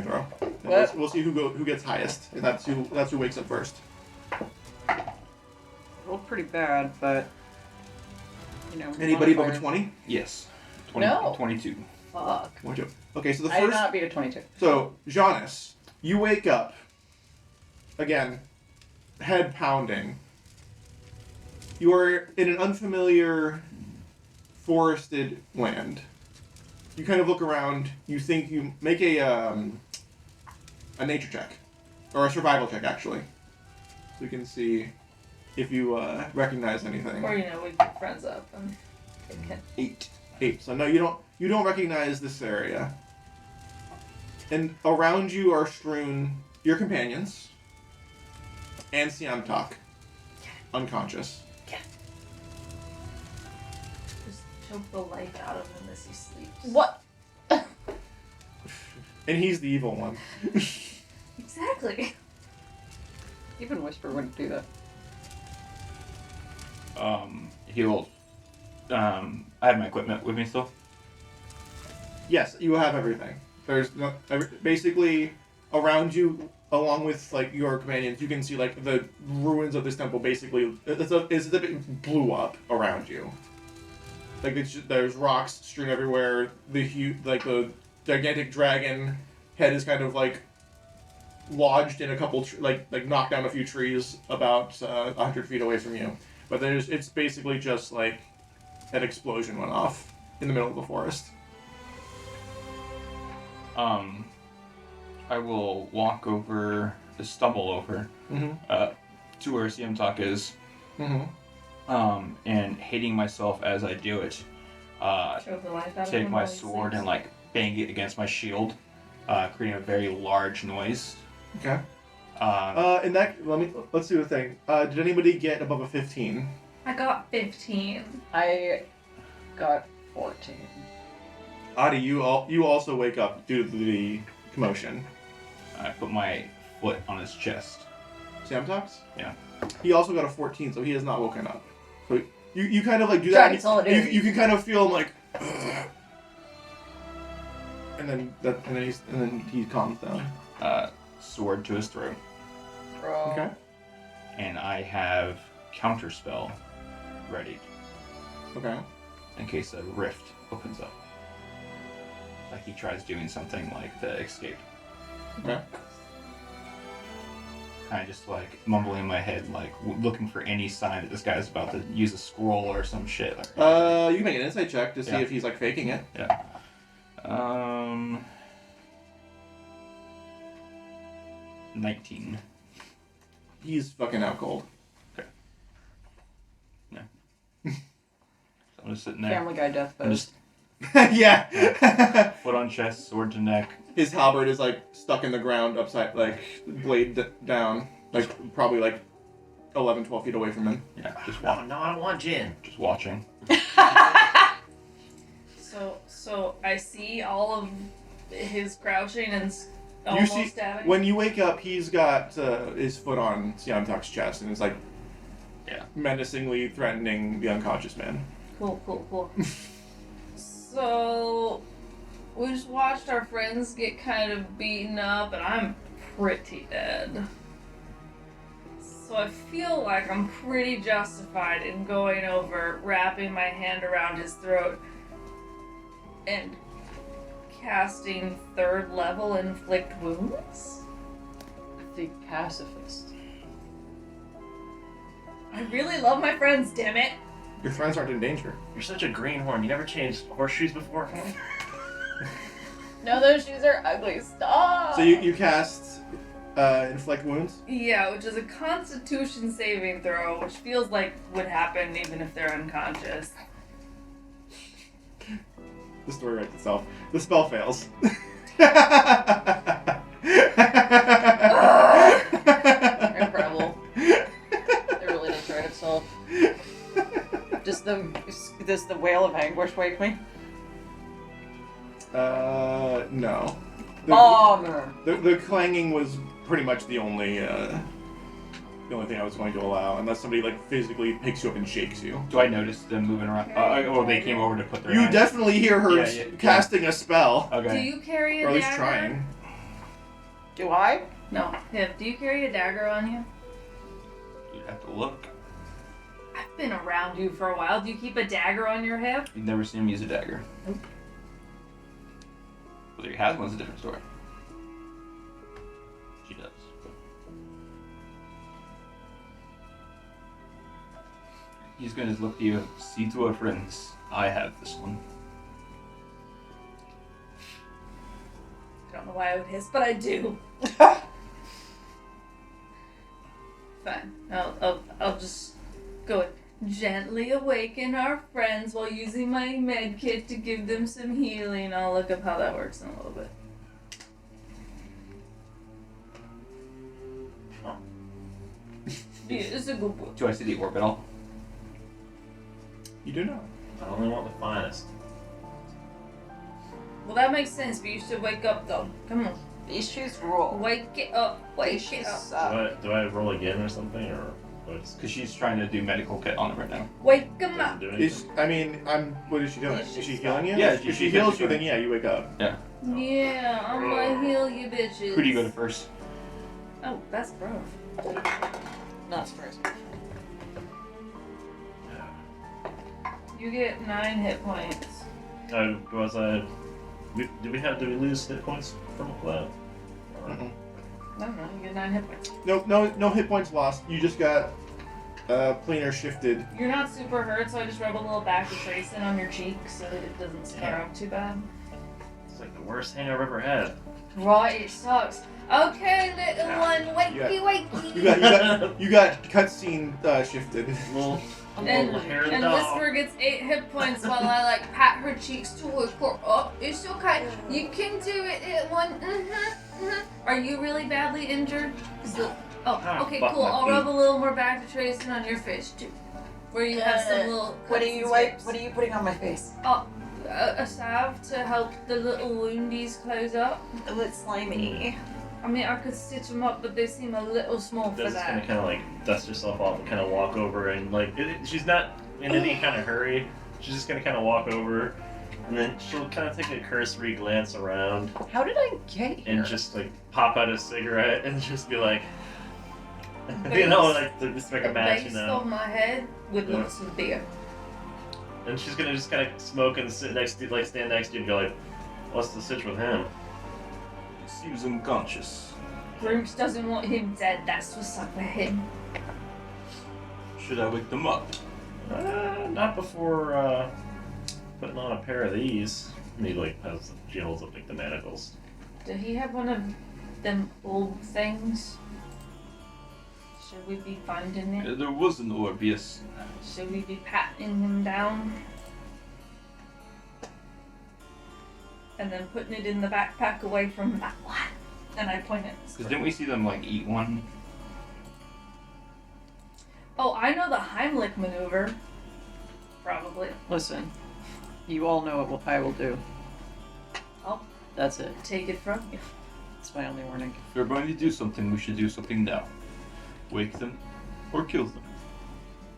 throw. And What? We'll see who gets highest, and that's who wakes up first. Rolled pretty bad, but you know. Anybody above a modifiers. 20? Yes. No. 22. Fuck. Okay, so the I did first. not beat a 22. So Giannis, you wake up. Again, head pounding. You are in an unfamiliar, forested land. You kind of look around. You think you make a nature check, or a survival check actually, so you can see if you recognize anything. Or we pick friends up and okay. 8. So no, you don't recognize this area. And around you are strewn your companions and Siamtak, unconscious. Just choke the life out of him as he sleeps. What? And he's the evil one. Exactly. Even Whisper wouldn't do that. he'll. I have my equipment with me still. Yes, you have everything. There's no, basically around you, along with like your companions, you can see like the ruins of this temple. Basically, it's a bit blew up around you. Like there's rocks strewn everywhere. The gigantic dragon head is kind of like lodged in a couple like knocked down a few trees about 100 feet away from you. But it's basically just like an explosion went off in the middle of the forest. I will walk over, stumble over, to where Siamtak is, and hating myself as I do it, Choke the life out of take him my while he sword sleeps. and like bang it against my shield, creating a very large noise. Okay. Let's do a thing. Did anybody get above a 15? I got 15. I got 14. Adi, you also wake up due to the commotion. I put my foot on his chest. Sam talks? Yeah. He also got a 14, so he has not woken up. So you kind of like do Dragon that. solidarity. You can kind of feel him like, "Ugh." and then he calms down. Sword to his throat. Bro. Okay. And I have counterspell ready Okay. in case a rift opens up. Like he tries doing something like to escape. Okay. Kind of just like mumbling in my head, like looking for any sign that this guy's about to use a scroll or some shit. You can make an insight check to see Yeah. if he's like faking it. Yeah. 19. He's fucking out cold. So I'm just sitting there. Family Guy death I'm pose. just Yeah. foot on chest, sword to neck. His halberd is like stuck in the ground upside, like blade down, like probably like 11, 12 feet away from him. Yeah, just No, I don't want gin. just watching. So I see all of his crouching and You almost see, stabbing. when you wake up, he's got his foot on Siamtak's chest and is like menacingly threatening the unconscious man. Cool. So we just watched our friends get kind of beaten up, and I'm pretty dead. So I feel like I'm pretty justified in going over, wrapping my hand around his throat, and casting 3rd level inflict wounds. The pacifist. I really love my friends, damn it. Your friends aren't in danger. You're such a greenhorn. You never changed horseshoes before? No, those shoes are ugly. Stop. So you cast inflict wounds. Yeah, which is a Constitution saving throw, which feels like would happen even if they're unconscious. The story writes itself. The spell fails. Incredible. It really did write itself. Does the wail of anguish wake me? No. Bummer. The clanging was pretty much the only thing I was going to allow, unless somebody like physically picks you up and shakes you. Do I notice them moving around? Or they came over to put their You hands- definitely hear her Yeah. casting a spell, Do Okay. you carry a or at least dagger? trying. Do I? No. Hiv, do you carry a dagger on you? You'd have to look. I've been around you for a while. Do you keep a dagger on your hip? You've never seen him use a dagger. Nope. Whether he has one's a different story. She does. He's going to look at you. See to our friends. I have this one. I don't know why I would hiss, but I do. Fine. I'll just go gently awaken our friends while using my med kit to give them some healing. I'll look up how that works in a little bit. Yeah, it's a good boy. Do I see the orbital? You do know. I only want the finest. Well, that makes sense, but you should wake up though. Come on. These shoes rule. Wake it up. These Wake shoes it up. suck. Do I roll again or something? Or points. Because she's trying to do medical kit on him right now. Wake him Doesn't up. do Is, anything. I mean, what is she doing? She's Is she just healing you? Yeah, If she she's heals you, fine. then yeah, you wake up. Yeah, I'm gonna heal you bitches. Who do you go to first? Oh, that's rough. Not surprised. You get 9 hit points. Was I? Did we lose hit points from that? Mm-mm. No, you get 9 hit points. No hit points lost. You just got planar shifted. You're not super hurt, so I just rub a little back of tracing on your cheek so that it doesn't scar up too bad. It's like the worst thing I've ever had. Right, it sucks. Okay, little one, wakey. You got cutscene shifted. And hair and dog. Whisper gets 8 hit points while I like pat her cheeks to wake her up. It's okay. You can do it, little one. Are you really badly injured? Okay, fuck cool. my I'll feet. rub a little more back to tracing on your face too, where you have some little. What are cuts you and wipe? scrapes. What are you putting on my face? Oh, a salve to help the little woundies close up. Oh, it's slimy. I mean, I could stitch them up, but they seem a little small for Does that. gonna kind of like dust herself off and kind of walk over and like she's not in any kind of hurry. She's just gonna kind of walk over, and then she'll kind of take a cursory glance around How did I get here? and just like pop out a cigarette and just be like, Base- like to just make a The match, base you know. of my head with Yeah. lots of beer. And she's gonna just kind of smoke and sit next to, like stand next to you and be like, "What's the sitch with him?" He seems unconscious. Bruce doesn't want him dead. That's what's up with him. Should I wake them up? Not before putting on a pair of these. And he like she holds up like the manacles. Did he have one of them bulb things? Should we be finding it? There was an Orbius. Should we be patting him down? And then putting it in the backpack away from that one. And I point at the Because screen. didn't we see them like eat one? Oh, I know the Heimlich maneuver. Probably. Listen, you all know what I will do. Oh. That's it. Take it from you. It's my only warning. If we're going to do something, we should do something now. Wake them, or kill them.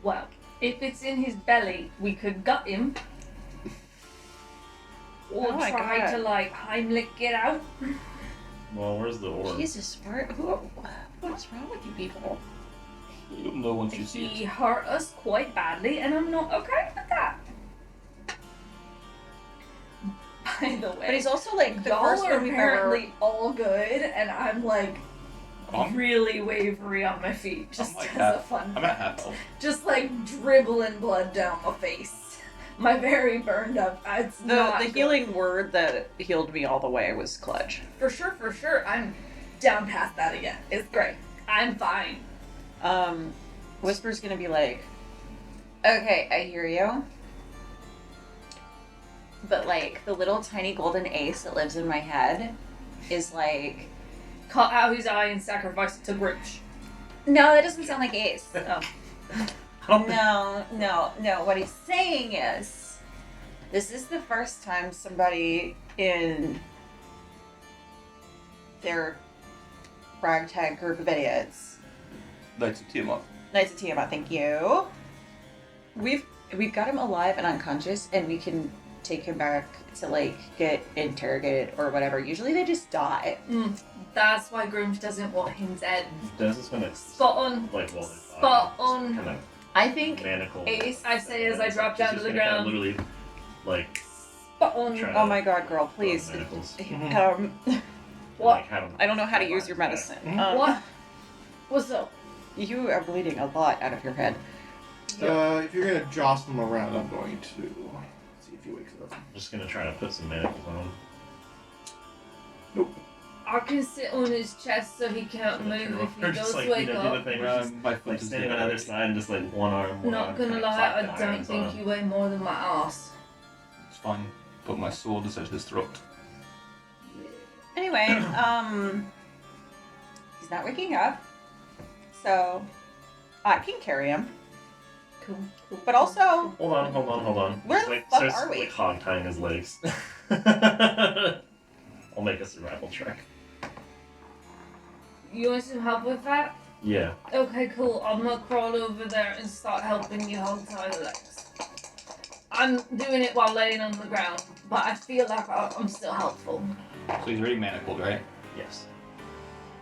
Well, if it's in his belly, we could gut him. Or Oh my try God. to like Heimlich it out. Well, where's the orb? Jesus, what's wrong with you people? You'll know once you see He it. hurt us quite badly, and I'm not okay with that. By the way, But he's also like the y'all first are one we've ever. apparently all good, and I'm like I'm- really wavery on my feet, just like as half- a fun I'm at fact. half health. Just like dribbling blood down my face. My very burned up. It's The not the good. healing word that healed me all the way was clutch. For sure. I'm down past that again. It's great. I'm fine. Whisper's gonna be like, okay, I hear you. But like the little tiny golden ace that lives in my head is like, Cut out his eye and sacrifice it to Brooch. no, that doesn't sound like ace. Oh. No. What he's saying is, this is the first time somebody in their ragtag group of idiots, Knights of Tiamat. Knights of Tiamat, thank you. We've got him alive and unconscious, and we can take him back to like get interrogated or whatever. Usually they just die. That's why Grooms doesn't want him dead. Dennis is gonna Spot on. like Spot on. kind of I think manacle. Ace, I say as I drop down She's to the gonna kinda ground. literally, like, Spot on. try oh my god, girl, please. manacles. What? Like, have 'em I don't know how to use your back. medicine. What? What's up? You are bleeding a lot out of your head. If you're gonna jostle him around, I'm going to see if he wakes up. I'm just gonna try to put some manacles on him. Nope. I can sit on his chest so he can't move if he Or does just like, wake do the up. thing where just My foot like is standing there. on the other side and just like one arm. Not gonna kinda lie, clap I the don't irons on think him. you weigh more than my ass. It's fine. Put my sword at his throat. Anyway, he's not waking up, so I can carry him. Cool. But also, Hold on. Where Just, the like, fuck starts, are we? Like hog tying his legs. I'll make a survival check. You want some help with that? Yeah. Okay, cool. I'm gonna crawl over there and start helping you hold tie the legs. I'm doing it while laying on the ground, but I feel like I'm still helpful. So he's already manacled, right? Yes.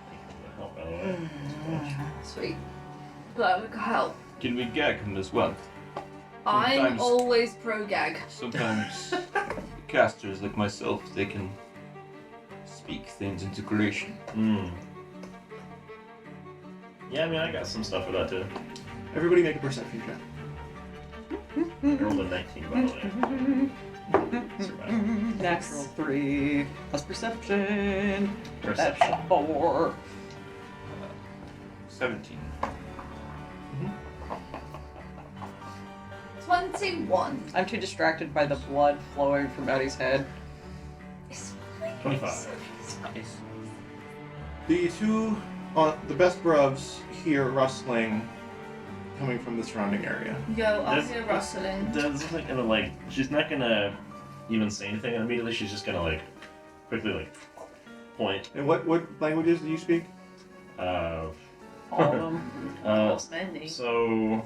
Thank you for the help, by the way. Sweet. Glad we could help. Can we gag him as well? I'm Sometimes- always pro gag. Sometimes casters like myself, they can speak things into creation. Yeah, I mean, I got some stuff for that too. Everybody make a perception check. I rolled a 19, by the way. Survival. Natural 3 plus perception. Perception. That's a 4. 17. 21. I'm too distracted by the blood flowing from Eddie's head. It's fine. 25. Nice. The two, the best bruvs hear rustling coming from the surrounding area. Yo, I'll This- hear rustling. Dez isn't gonna, like, she's not gonna even say anything immediately, she's just gonna, like, quickly, like, point. And what languages do you speak? All of them. Almost many. So,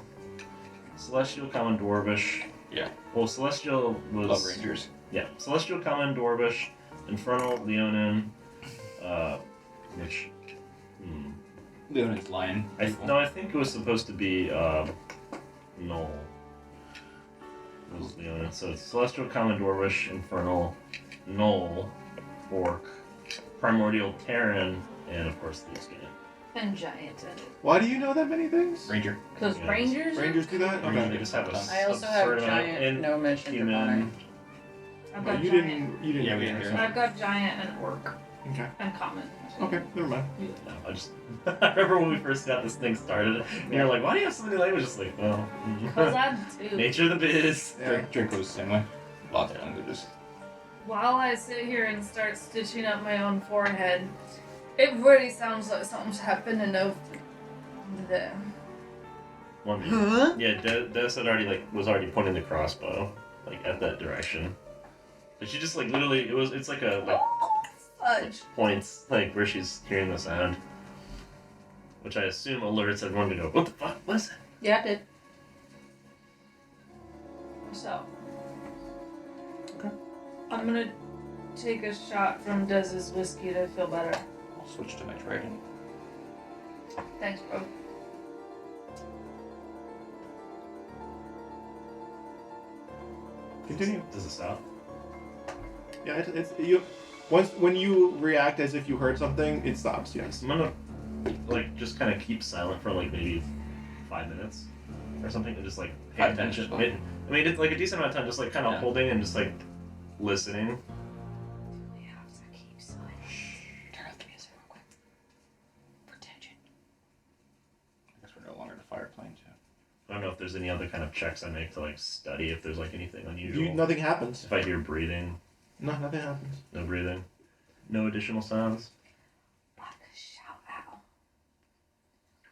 Celestial, Common, Dwarvish. Yeah. Well, Celestial was... Love Rangers. Yeah, Celestial, Common, Dwarvish, Infernal, Leonin, which... Leonid's lion. I think it was supposed to be, Null. It was Leonin. So it's Celestial, Common, Dwarvish, Infernal, Null, Orc, Primordial, Terran, and of course Bluesky. And giant. Why do you know that many things? Ranger. Because Yeah. rangers? Rangers do that? They Okay. just have a I also absurd have amount- giant, and gnomish, and human. demonic. I've Well, got you giant. didn't Yeah, we hear didn't so- hear I've got giant and orc. Okay. And common. Okay, never mind. No, I just I remember when we first got this thing started, and you're like, "Why do you have so many languages?" Like, well, Because I do. nature of the biz. Yeah. Drink was the same way. Lots of languages. While I sit here and start stitching up my own forehead, it really sounds like something's happening over there. One minute. Huh? Yeah, Des had was already pointing the crossbow, like at that direction. But she just like literally, it's like a like Fudge. points like where she's hearing the sound, which I assume alerts everyone to go, "What the fuck? Listen." Yeah, I did. So. Okay. I'm gonna take a shot from Dez's whiskey to feel better. I'll switch to my trident. Thanks, bro. Continue. Does it stop? Yeah, it's you. When you react as if you heard something, it stops. Yes. I'm gonna like just kind of keep silent for like maybe 5 minutes or something, and just like pay 5 attention. minutes, I mean, it's like a decent amount of time, just like kind of Yeah. holding and just like listening. We have to keep silent. Turn off the music real quick. For tension. I guess we're no longer in a fire plane, too. I don't know if there's any other kind of checks I make to like study if there's like anything unusual. Nothing happens. If I hear breathing, No, nothing happens. no breathing, no additional sounds. Like a shout out.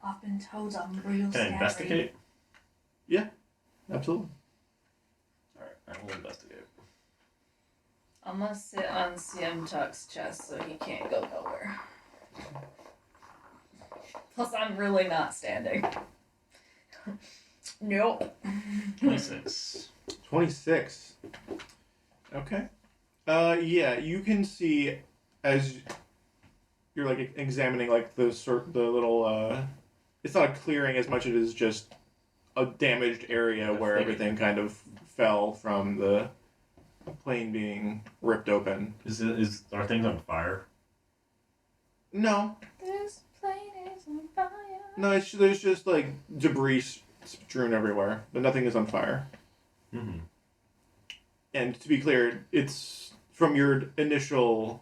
I've been told I'm real Can I scary. investigate? Absolutely. Alright, I will investigate. I'm gonna sit on CM Chuck's chest so he can't go nowhere. Plus, I'm really not standing. Nope. 26. 26. Okay. Yeah, you can see as you're like examining like the little it's not a clearing as much as it is just a damaged area where everything kind of fell from the plane being ripped open. Are things on fire? No, This plane is on fire. no, there's just like debris strewn everywhere, but nothing is on fire. Mm-hmm. And to be clear, it's from your initial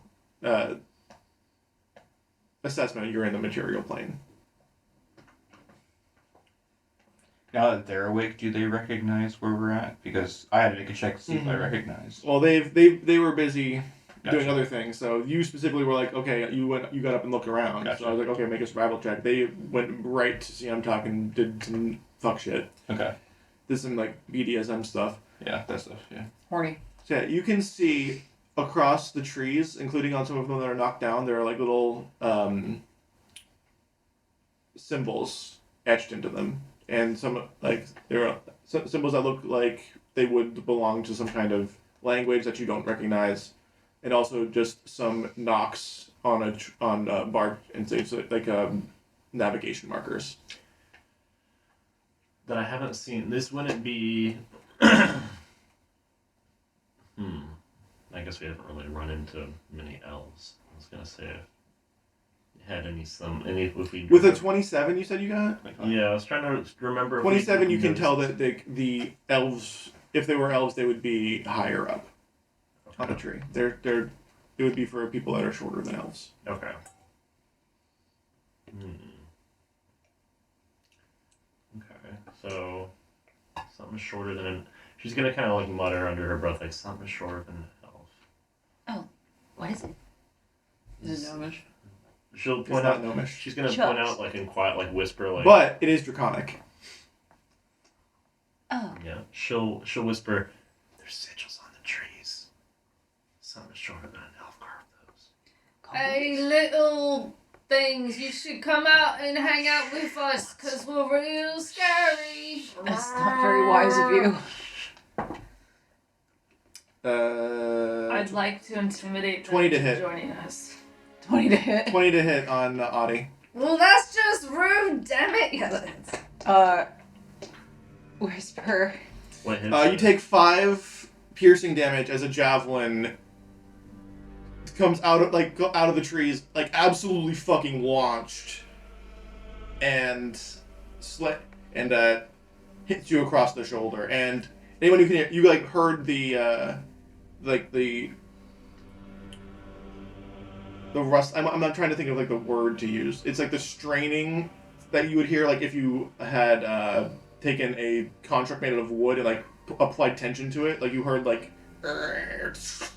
assessment, you're in the material plane. Now that they're awake, do they recognize where we're at? Because I had to make a check to see if I Mhm. recognized. Well, they were busy doing Gotcha. other things. So you specifically were like, okay, you got up and looked around. Gotcha. So I was like, okay, make a survival check. They went right to see I'm talking, did some fuck shit, Okay. did some like BDSM stuff. Yeah, that stuff, yeah. Horny. So yeah, you can see across the trees, including on some of them that are knocked down, there are like little symbols etched into them, and some like there are symbols that look like they would belong to some kind of language that you don't recognize, and also just some knocks on bark and things like navigation markers. That I haven't seen. This wouldn't be. I guess we haven't really run into many elves. I was gonna say if you had any if we With a 27, you said you got? Yeah, I was trying to remember. 27, you can tell that the elves, if they were elves, they would be higher up on the tree. It would be for people that are shorter than elves. Okay. Okay, so something shorter than she's gonna kind of like mutter under her breath like something shorter than an elf. Oh, what is it? Is it gnomish? She'll It's point not out. gnomish. She's gonna Shucks. point out like in quiet, like whisper, like. But it is draconic. Oh, Yeah, she'll whisper. There's sigils on the trees. Something shorter than an elf carved those. Hey, little things, you should come out and hang out with us, because we're real scary. That's not very wise of you. I'd like to intimidate them 20 to into hit. joining us. 20 to hit. 20 to hit on Audie. Well, that's just rude, damn it. Yeah, that's... Whisper. What hits? You take 5 piercing damage as a javelin comes out of the trees, like absolutely fucking launched, and hits you across the shoulder. And anyone who can hear, you like heard the rust. I'm not trying to think of like the word to use. It's like the straining that you would hear like if you had taken a construct made out of wood and like applied tension to it. Like you heard like as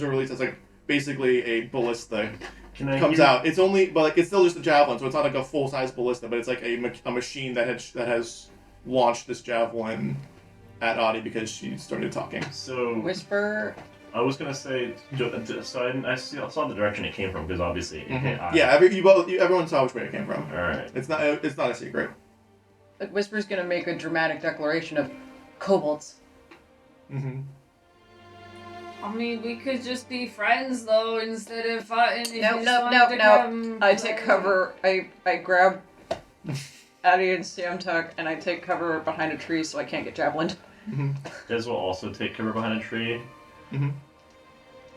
a release, it's like basically a ballista comes out. It's only, but like it's still just a javelin, so it's not like a full size ballista, but it's like a machine that has launched this javelin at Audie because she started talking. So Whisper. I was gonna say, so I saw the direction it came from because obviously it hit eye. Yeah, everyone saw which way it came from. All right. It's not a secret. Like Whisper's gonna make a dramatic declaration of kobolds. Mm-hmm. I mean, we could just be friends, though, instead of fighting. If you just No. wanted to come I play. take cover. I grab Addie and Samtuck and I take cover behind a tree so I can't get javelined. Mm-hmm. Des will also take cover behind a tree. Mm-hmm.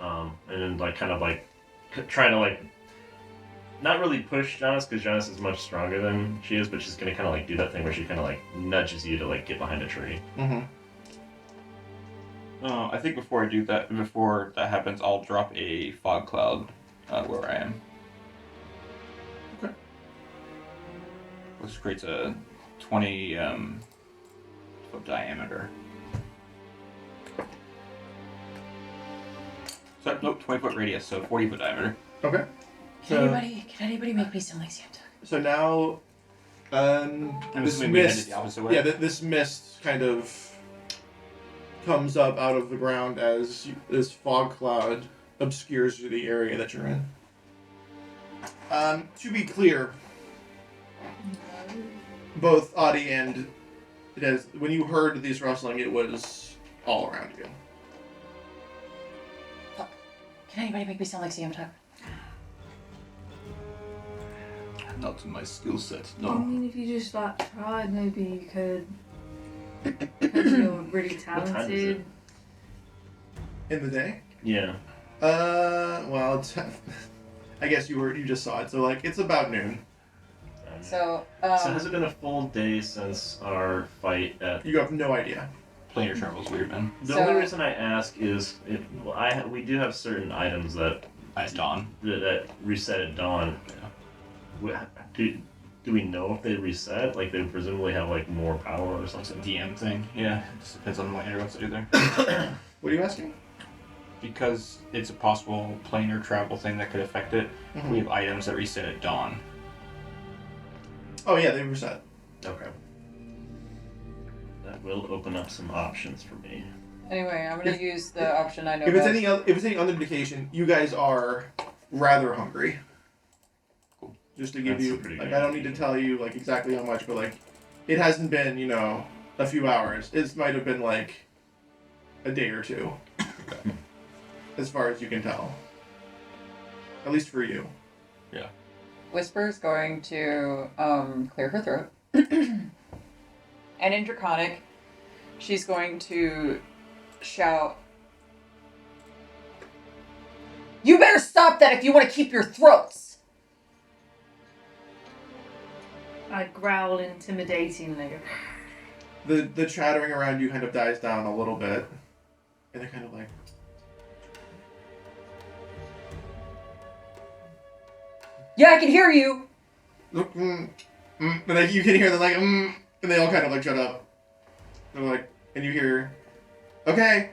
And then like kind of like trying to like not really push Jonas because Jonas is much stronger than she is, but she's gonna kind of like do that thing where she kind of like nudges you to like get behind a tree. Mm-hmm. I think before that happens, I'll drop a fog cloud where I am. Okay. Which creates a 20 foot diameter. So, nope, 20 foot radius, so 40 foot diameter. Okay. can anybody make me sound like Santa? So now, I'm this assuming we headed mist. the opposite way. Yeah, this mist kind of comes up out of the ground as this fog cloud obscures the area that you're in. To be clear, both Audie and Des, when you heard these rustling, it was all around you. Can anybody make me sound like Santa? Not to my skill set, I no. mean, if you just like tried, maybe you could. Because you're really time is talented. In the day? Yeah. Well, it's, I guess you just saw it, so like it's about noon. So, So has it been a full day since our fight at? You have no idea. Planar travel's weird, man. The So- only reason I ask is we do have certain items that At dawn. reset at dawn. Do we know if they reset? Like they presumably have like more power or It's something. a DM thing. Yeah, it just depends on what Andrew wants to do there. What are you asking? Because it's a possible planar travel thing that could affect it, Mhm. we have items that reset at dawn. Oh yeah, they reset. Okay. That will open up some options for me. anyway, I'm gonna use the option I know If it's best. any other indication, you guys are rather hungry. Cool. Just to give That's you, pretty like, good. I don't need to tell you, like, exactly how much, but, like, it hasn't been, you know, a few hours. It might have been, like, a day or two. As far as you can tell. At least for you. Whisper's going to clear her throat. And in Draconic, she's going to shout, "You better stop that if you want to keep your throats!" I growl intimidatingly. The chattering around you kind of dies down a little bit. And they're kind of like... Yeah, I can hear you! And like, you can hear them like, and they all kind of like shut up. They're like, and you hear, okay,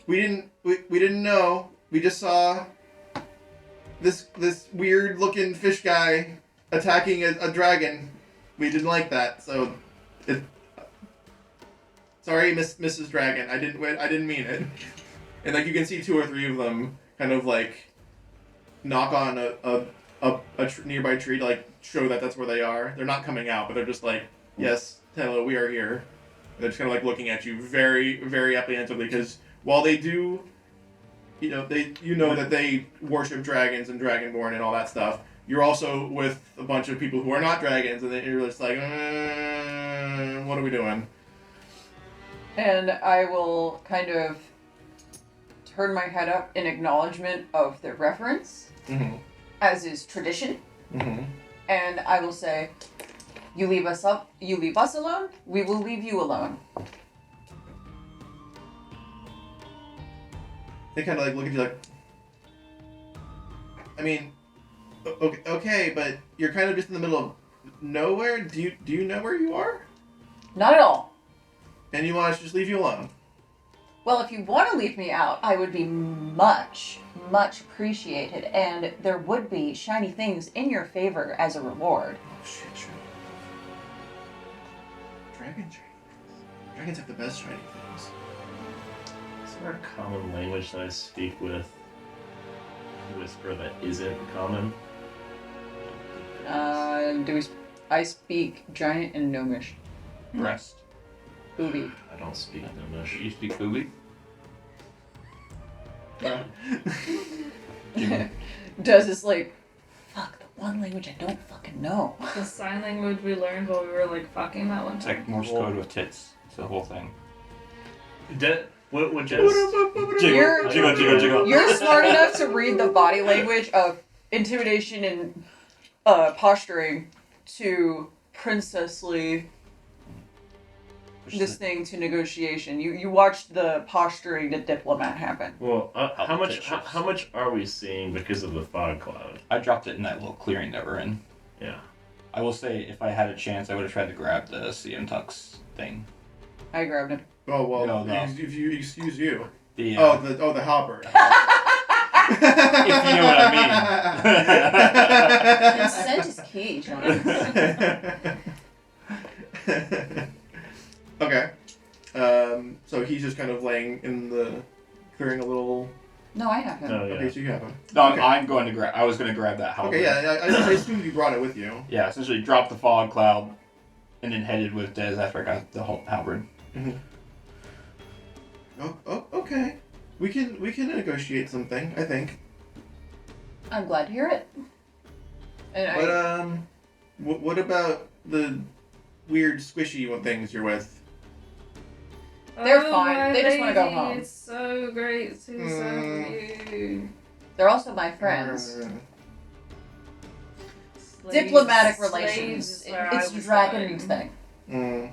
we didn't know. We just saw this weird looking fish guy attacking a dragon. We didn't like that, so sorry, Mrs. Dragon. I didn't mean it. And like you can see 2 or 3 of them kind of like knock on a nearby tree to like show that that's where they are. They're not coming out, but they're just like, yes, hello, we are here. And they're just kind of like looking at you very, very apprehensively because while they do, you know that they worship dragons and dragonborn and all that stuff. You're also with a bunch of people who are not dragons, and then you're just like, what are we doing? And I will kind of turn my head up in acknowledgement of their reference, as is tradition. And I will say, you leave us alone, we will leave you alone. They kind of like look at you like, I mean, okay, but you're kind of just in the middle of nowhere. Do you know where you are? Not at all. And you want us to just leave you alone? Well, if you want to leave me out, I would be much, much appreciated, and there would be shiny things in your favor as a reward. Oh shit! Dragons have the best shiny things. Is there a common language that I speak with Whisper that isn't common? I speak giant and gnomish. Breast. Booby. I don't speak Gnomish. You speak booby? Does this like, fuck, the one language I don't fucking know. The sign language we learned while we were like fucking that one It's time. like Morse code with tits. It's the whole thing. What would just You're- jiggle? You're smart enough to read the body language of intimidation and posturing to princessly this thing to negotiation. You watched the posturing to diplomat happen. Well, how much Politicians. how much are we seeing because of the fog cloud? I dropped it in that little clearing that we're in. Yeah. I will say, if I had a chance, I would have tried to grab the CM Tux thing. I grabbed him. Oh well, No. if you excuse you. The The halberd. if you know what I mean. Consent is key, John. Okay. So he's just kind of laying in the clearing a little. No, I have him. Oh yeah. Okay, so you have him. No, Okay. I'm going to grab. I was going to grab that halberd. Okay, yeah, I assumed you brought it with you. Yeah, essentially dropped the fog cloud, and then headed with Dez after I got the halberd. Oh, okay. We can negotiate something, I think. I'm glad to hear it. And But what about the weird squishy things you're with? They're Oh, fine. my They just wanna go lady, home. It's so great to serve you. they're also my friends. Slaves- Diplomatic slaves relations. is where I It's was dragon going. thing. Mm.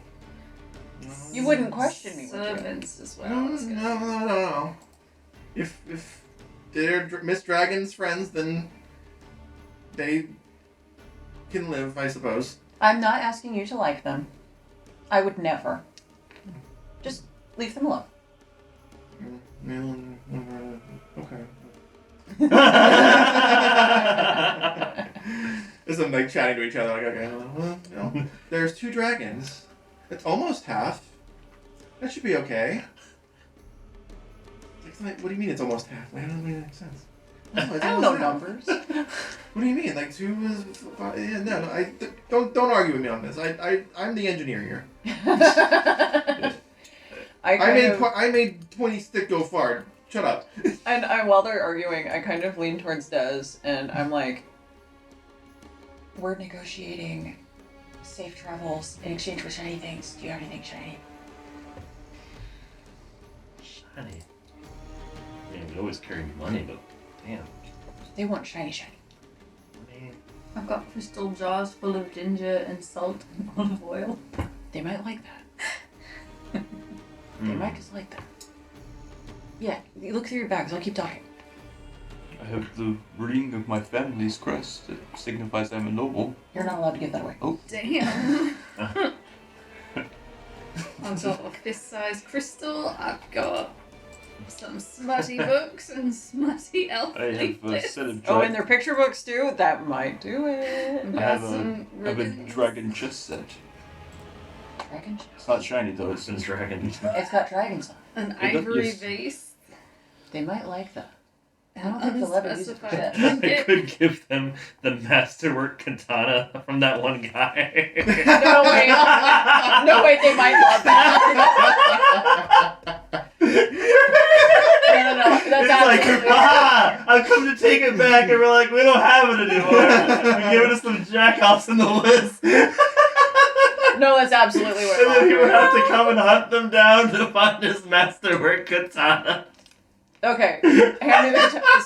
You wouldn't question me, would you? Servants is where I No, was going. no. If they're Miss Dragon's friends, then they can live, I suppose. I'm not asking you to like them. I would never. Just leave them alone. Okay. As I'm like chatting to each other, like, okay, well, you know, there's 2 dragons. It's almost half. That should be okay. It's like, what do you mean it's almost half? That doesn't make any sense. No, I don't know numbers. What do you mean? Like 2 is 5? Yeah, no. Don't argue with me on this. I'm the engineer here. I made 20 stick go far. Shut up. And while they're arguing, I kind of lean towards Des, and I'm like, we're negotiating safe travels in exchange for shiny things. Do you have anything shiny? Shiny. I mean, we always carry money, but damn. They want shiny. I mean, I've got crystal jars full of ginger and salt and olive oil. They might like that. They might just like that. Yeah, you look through your bags. I'll keep talking. I have the ring of my family's crest. It signifies I'm a noble. You're not allowed to give that away. Oh. Damn. On top of this size crystal, I've got some smutty books and smutty elf I have a leaflets. set of Oh, and their picture books too? That might do it. I Got have some a ribbons. dragon chest set. Dragon. It's not shiny though. it's in dragon. It's got dragons on it. An does- ivory yes. vase. They might like that. I An don't think they'll ever use it for unspecified shit. I trinket. could give them the masterwork katana from that one guy. No, wait. No, wait, they might love that. No. That's It's like, absolutely ah, I've come to take it back, and we're like, we don't have it anymore. We're giving it to some jackoffs in the woods. No, that's absolutely what And then he would have to Rob come and hunt them down to find his masterwork katana. Okay, hand me the katana.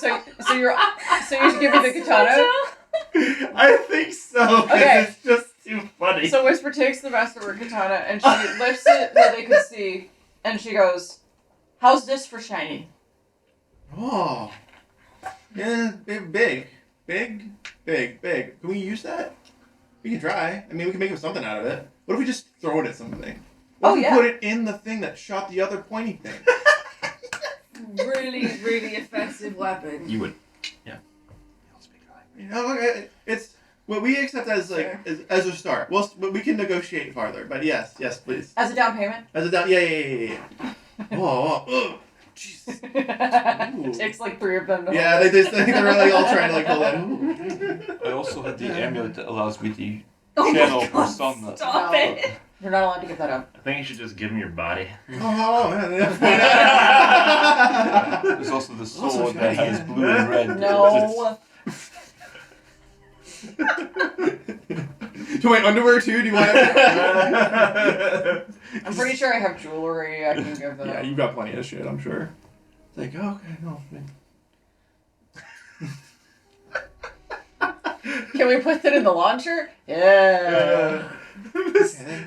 So you give me the katana. I think so, because Okay. it's just too funny. So Whisper takes the masterwork katana and she lifts it so they can see, and she goes, "How's this for shiny?" Oh. Yeah, big. Can we use that? We can try. I mean, we can make something out of it. What if we just throw it at something? What Oh, if we yeah. put it in the thing that shot the other pointy thing? Really, really effective weapon. You would. You know, it's what we accept as like Sure. as a start. Well, we can negotiate farther, but yes, please. As a down payment. As a down, yeah. Oh, jeez. It takes like 3 of them to Yeah, hold they it. just they're like all trying to like hold it. I also have the amulet that allows me to Oh channel my God, persona. stop No. it! You're not allowed to give that up. I think you should just give him your body. Oh man. There's also the Also sword shiny, that has yeah. blue and red. No. Do my underwear too? Do you want? I'm pretty sure I have jewelry I can give them. Yeah, you've got plenty of shit, I'm sure. It's like, oh, okay, no. Can we put that in the launcher? Yeah.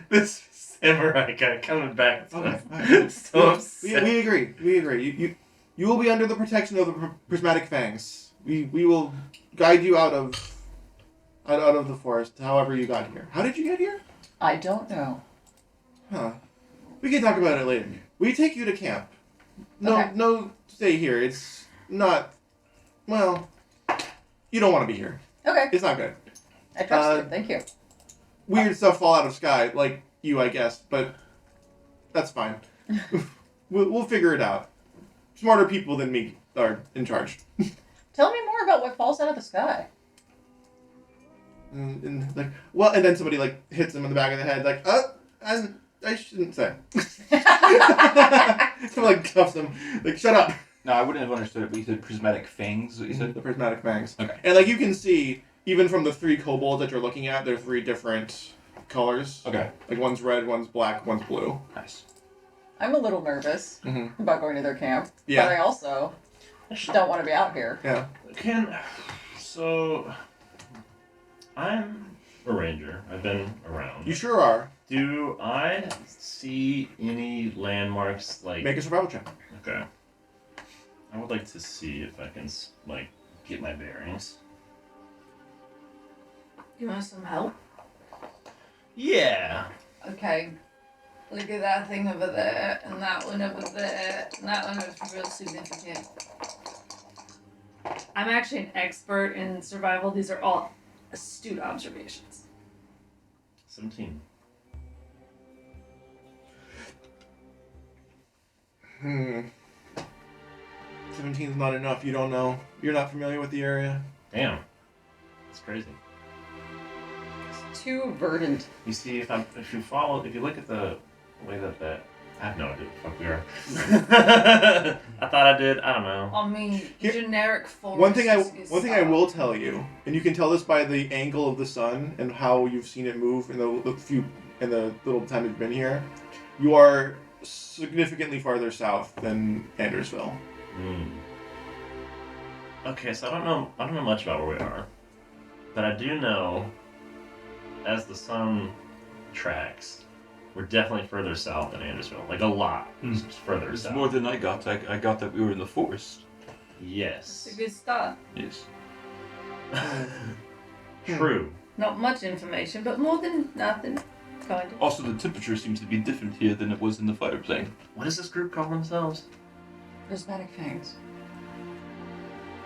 this samurai guy coming back. So, Okay, alright. so upset. We agree. You will be under the protection of the prismatic fangs. We will guide you out of the forest, however you got here. How did you get here? I don't know. Huh. We can talk about it later. We take you to camp. Okay. No, stay here. It's not. Well, you don't want to be here. Okay. It's not good. I trust you. Thank you. Weird stuff fall out of sky, like you, I guess, but that's fine. We'll figure it out. Smarter people than me are in charge. Tell me more about what falls out of the sky. And then somebody like hits him in the back of the head, like, I shouldn't say. Someone like cuffs him, like, shut up. No, I wouldn't have understood it, but you said prismatic fangs, is what you said? The prismatic fangs. Okay. And like you can see, even from the 3 kobolds that you're looking at, there are 3 different colors. Okay. Like one's red, one's black, one's blue. Nice. I'm a little nervous Mhm. about going to their camp, Yeah. but I also don't want to be out here. Yeah. So I'm a ranger. I've been around. You sure are. Do I see any landmarks like? Make a survival check. Okay. I would like to see if I can like get my bearings. You want some help? Yeah. Okay. Look at that thing over there, and that one over there, and that one is real significant. I'm actually an expert in survival. These are all astute observations. 17. 17 is not enough. You don't know. You're not familiar with the area. Damn. That's crazy. Too verdant. You see, if you look at the way that I have no idea what the fuck we are. I thought I did. I don't know. I mean, Here- generic forest. One thing is I will tell you, and you can tell this by the angle of the sun and how you've seen it move in the little time you've been here. You are significantly farther south than Andersville. Okay, so I don't know much about where we are, but I do know, as the sun tracks, we're definitely further south than Andersville. Like a lot further It's south. more than I got. I got that we were in the forest. Yes. It's a good start. Yes. True. Not much information, but more than nothing. Kind of. Also, the temperature seems to be different here than it was in the fire plane. What does this group call themselves? Prismatic fangs.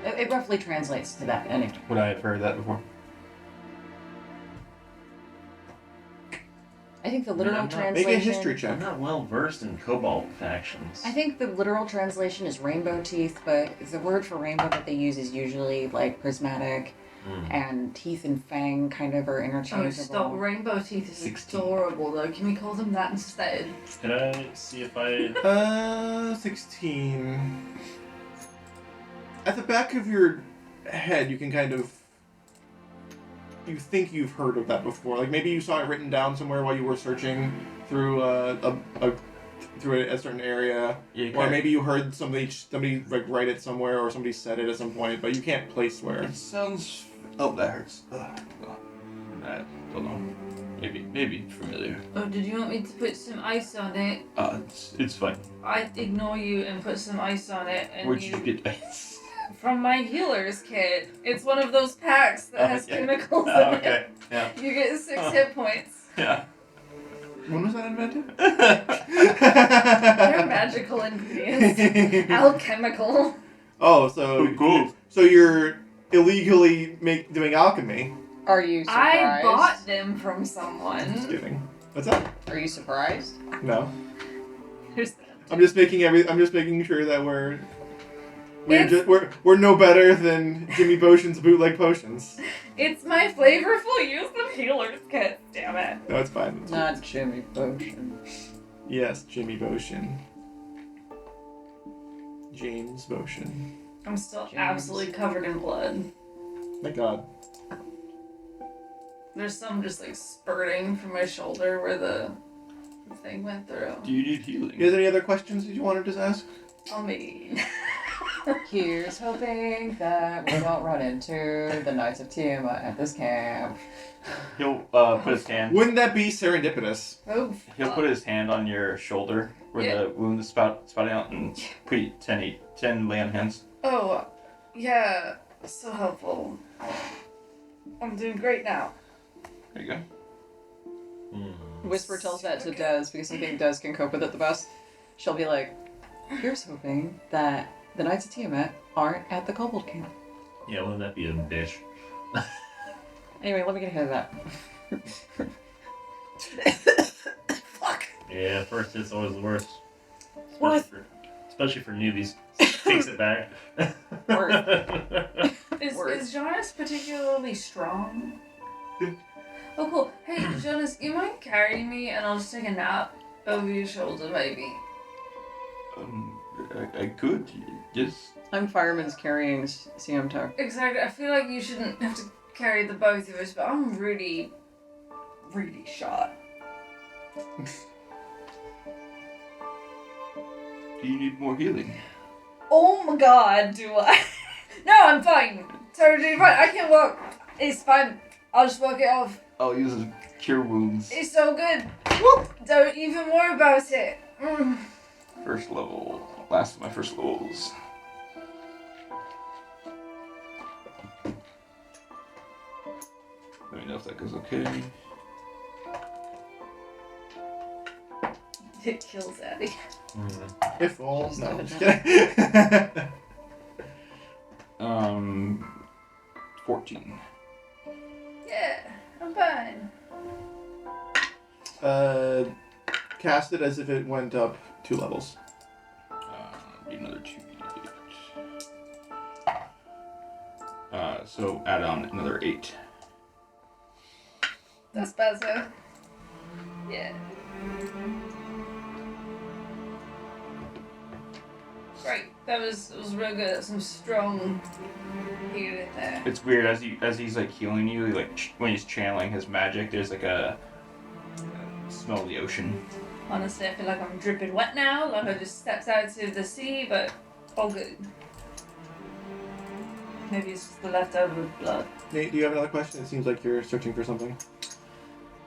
It roughly translates to that anyway. Would I have heard that before? I think the literal I'm not- translation. Make a history I'm check. not well versed in cobalt factions. I think the literal translation is rainbow teeth, but the word for rainbow that they use is usually like prismatic, and teeth and fang kind of are Oh, interchangeable. stop. Rainbow teeth is 16. adorable, though. Can we call them that instead? Can I see if I... 16. At the back of your head, you can kind of... You think you've heard of that before. Like, maybe you saw it written down somewhere while you were searching through through a certain area. Yeah, Or maybe you heard somebody like write it somewhere, or somebody said it at some point, but you can't place where. It sounds. Oh, that hurts. I don't know. Maybe familiar. Oh, did you want me to put some ice on it? It's fine. I ignore you and put some ice on it, and Where'd you get ice? From my healer's kit. It's one of those packs that has yeah. chemicals in Okay. Yeah. it. You get 6 hit points. Yeah. When was that invented? They're magical ingredients. Alchemical. Oh, so Cool. so you're illegally doing alchemy. Are you I surprised? bought them from Just someone. kidding. What's that? Are you surprised? No. There's that. I'm just making sure that we're It's- we're no better than Jimmy Boshin's bootleg potions. It's my flavorful use of healer's kit. Damn it. No, it's fine. It's fine. Not Jimmy Potion. Yes, Jimmy Boshin. James Boshin. I'm still James. absolutely covered in blood. Thank God. There's some just like spurting from my shoulder where the thing went through. Do you need healing? You guys any other questions that you wanted to ask? I mean, Here's hoping that we don't run into the Knights of Tiamat at this camp. He'll put his hand. Wouldn't that be serendipitous? oh, He'll put his hand on your shoulder where Yeah. the wound is spouting out and put 10 lay on hands. Oh, yeah, so helpful. I'm doing great now. There you go. Whisper tells that to Des because I think Des can cope with it the best. She'll be like, here's hoping that the Knights of Tiamat aren't at the Kobold camp. Yeah, wouldn't that be a bitch? Anyway, let me get ahead of that. Fuck. Yeah, first hit's always the worst. Worth. Especially for newbies. Takes it back. Is Jonas particularly strong? Oh, cool. Hey, Jonas, you mind carrying me and I'll just take a nap over your shoulder, maybe? I could. Yes. I'm fireman's carrying Siamtar. Exactly. I feel like you shouldn't have to carry the both of us, but I'm really, really shot. Do you need more healing? Oh my god, do I? No, I'm fine. Totally fine. I can walk. It's fine. I'll just walk it off. I'll use it to cure wounds. It's so good. Whoop. Don't even worry about it. Mm. First level. Last of my first levels. Let me know if that goes okay. It kills Eddie. If all. Just No, let I'm it just kidding. 14. Yeah, I'm fine. Cast it as if it went up 2 levels. Be another 2d8. So add on another 8. That's better. Yeah. Great. That was real good. Some strong healing there. It's weird as he's like healing you, like when he's channeling his magic. There's like a smell of the ocean. Honestly, I feel like I'm dripping wet now. Like I just stepped out to the sea, but all good. Maybe it's just the leftover blood. Nate, do you have another question? It seems like you're searching for something.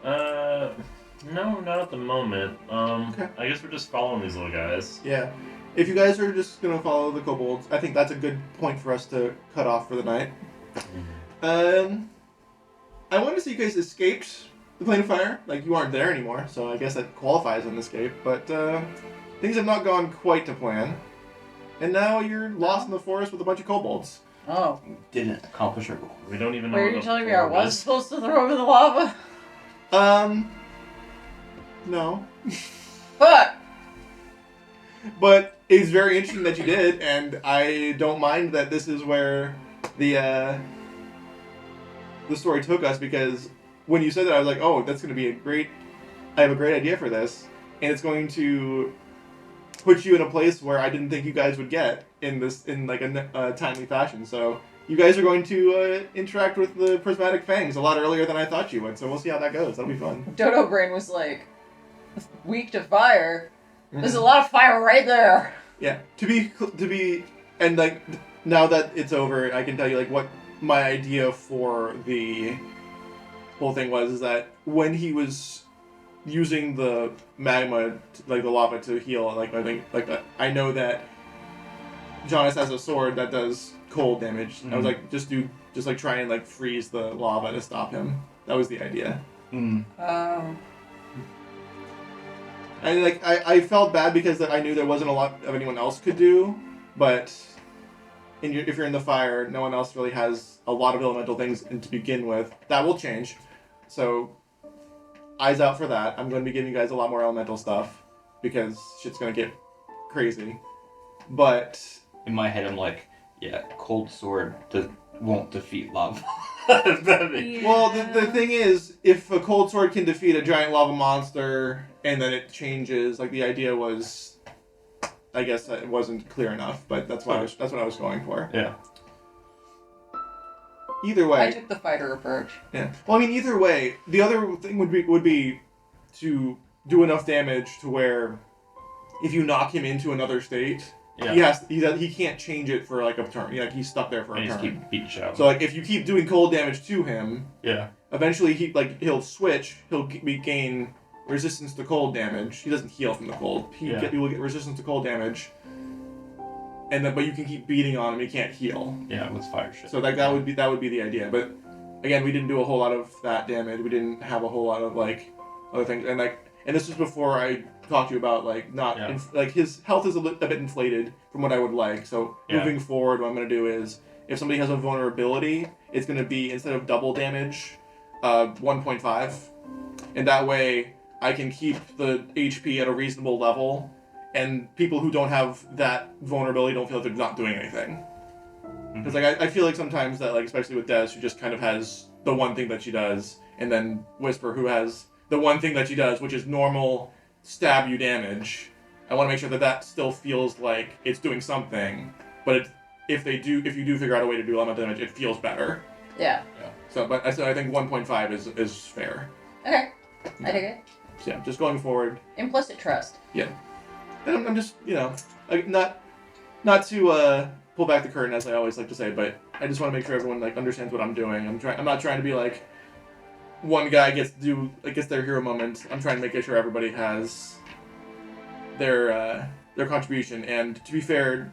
No, not at the moment. Okay. I guess we're just following these little guys. Yeah. If you guys are just gonna follow the kobolds, I think that's a good point for us to cut off for the night. I wanted to see you guys escaped the plane of fire. Like, you aren't there anymore, so I guess that qualifies as an escape. But things have not gone quite to plan. And now you're lost in the forest with a bunch of kobolds. Oh. Didn't accomplish our goal. We don't even know Were where you the telling me I orb was is. supposed to throw over the lava? No. Fuck! But it's very interesting that you did, and I don't mind that this is where the story took us, because when you said that, I was like, oh, that's going to be I have a great idea for this, and it's going to put you in a place where I didn't think you guys would get in a timely fashion. So you guys are going to interact with the prismatic fangs a lot earlier than I thought you would, so we'll see how that goes. That'll be fun. Dodo Brain was like, weak to fire. There's a lot of fire right there. Yeah, to be, and like now that it's over, I can tell you like what my idea for the whole thing was, is that when he was using the magma, like the lava to heal, like I think like that, I know that Jonas has a sword that does cold damage. Mm-hmm. I was like, just try and like freeze the lava to stop him. That was the idea. Mm. Oh. And like I felt bad because I knew there wasn't a lot of anyone else could do, but if you're in the fire, no one else really has a lot of elemental things to begin with. That will change, so eyes out for that. I'm going to be giving you guys a lot more elemental stuff because shit's going to get crazy. But In my head, I'm like, yeah, cold sword won't defeat lava. well, the thing is, if a cold sword can defeat a giant lava monster and then it changes, like the idea was, I guess it wasn't clear enough, but that's what I was going for. Yeah. Either way, I took the fighter approach. yeah. Well, I mean, either way, the other thing would be to do enough damage to where if you knock him into another state, Yeah. he can't change it for like a turn. Like he's stuck there for a And just turn. keep beating shit out. So like if you keep doing cold damage to him, Yeah. eventually he'll switch. He'll gain resistance to cold damage. He doesn't heal from the cold. He will get resistance to cold damage. And then, but you can keep beating on him. He can't heal. Yeah, with fire shit. So that would be the idea. But again, we didn't do a whole lot of that damage. We didn't have a whole lot of like other things. And this was before I talked to you about like like his health is a bit inflated from what I would like. So moving forward, what I'm gonna do is if somebody has a vulnerability, it's gonna be instead of double damage, 1.5, and that way I can keep the HP at a reasonable level. And people who don't have that vulnerability don't feel like they're not doing anything. Because like I feel like sometimes that like especially with Des, who just kind of has the one thing that she does, and then Whisper, who has the one thing that she does, which is normal stab you damage. I want to make sure that still feels like it's doing something. But if you do figure out a way to do elemental damage, it feels better. Yeah. So I think 1.5 is fair. Okay. I dig it. So yeah, just going forward. Implicit trust. Yeah. And I'm just, like, not to pull back the curtain, as I always like to say, but I just want to make sure everyone like understands what I'm doing. I'm not trying to be like one guy gets their hero moment. I'm trying to make sure everybody has their contribution. And to be fair,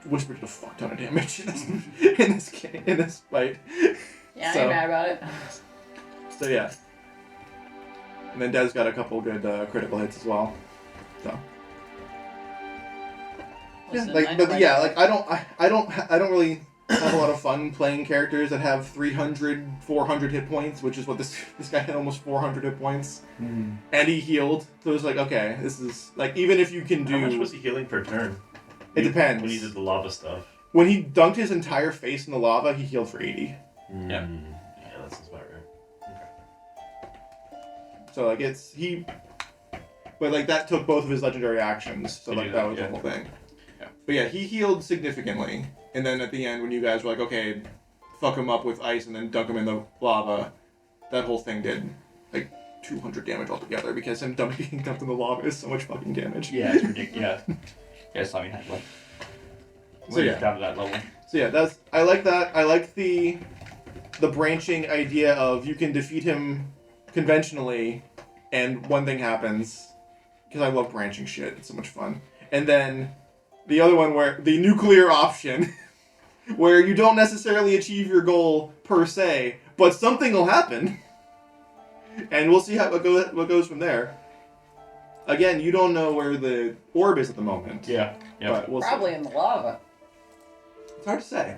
Whisper did a fuck ton of damage in this fight. Yeah, So- I ain't mad about it. So yeah. And then Des got a couple good critical hits as well. So. Listen, Yeah, I know my job. I don't really have a lot of fun playing characters that have 300, 400 hit points, which is what this guy had, almost 400 hit points, and he healed. So it's like, okay, this is like, even if you can do, How much was he healing per turn? it depends. When he did the lava stuff. when he dunked his entire face in the lava, he healed for 80. Yeah. Yeah. Yeah, that sounds about right. Okay. So like but like that took both of his legendary actions. So To like do that that, was yeah. the whole thing. Yeah. But yeah, he healed significantly. And then at the end, when you guys were like, okay, fuck him up with ice and then dunk him in the lava, that whole thing did like 200 damage altogether because him being dumped in the lava is so much fucking damage. Yeah, it's ridiculous. Yeah. Yeah, so I mean, like, So yeah. down to that level. So yeah, I like that. I like the branching idea of you can defeat him conventionally, and one thing happens, because I love branching shit. It's so much fun. And then the other one where the nuclear option, where you don't necessarily achieve your goal per se, but something will happen, and we'll see what goes from there. Again, you don't know where the orb is at the moment. Yeah. Yeah. But we'll Probably see. in the lava. It's hard to say.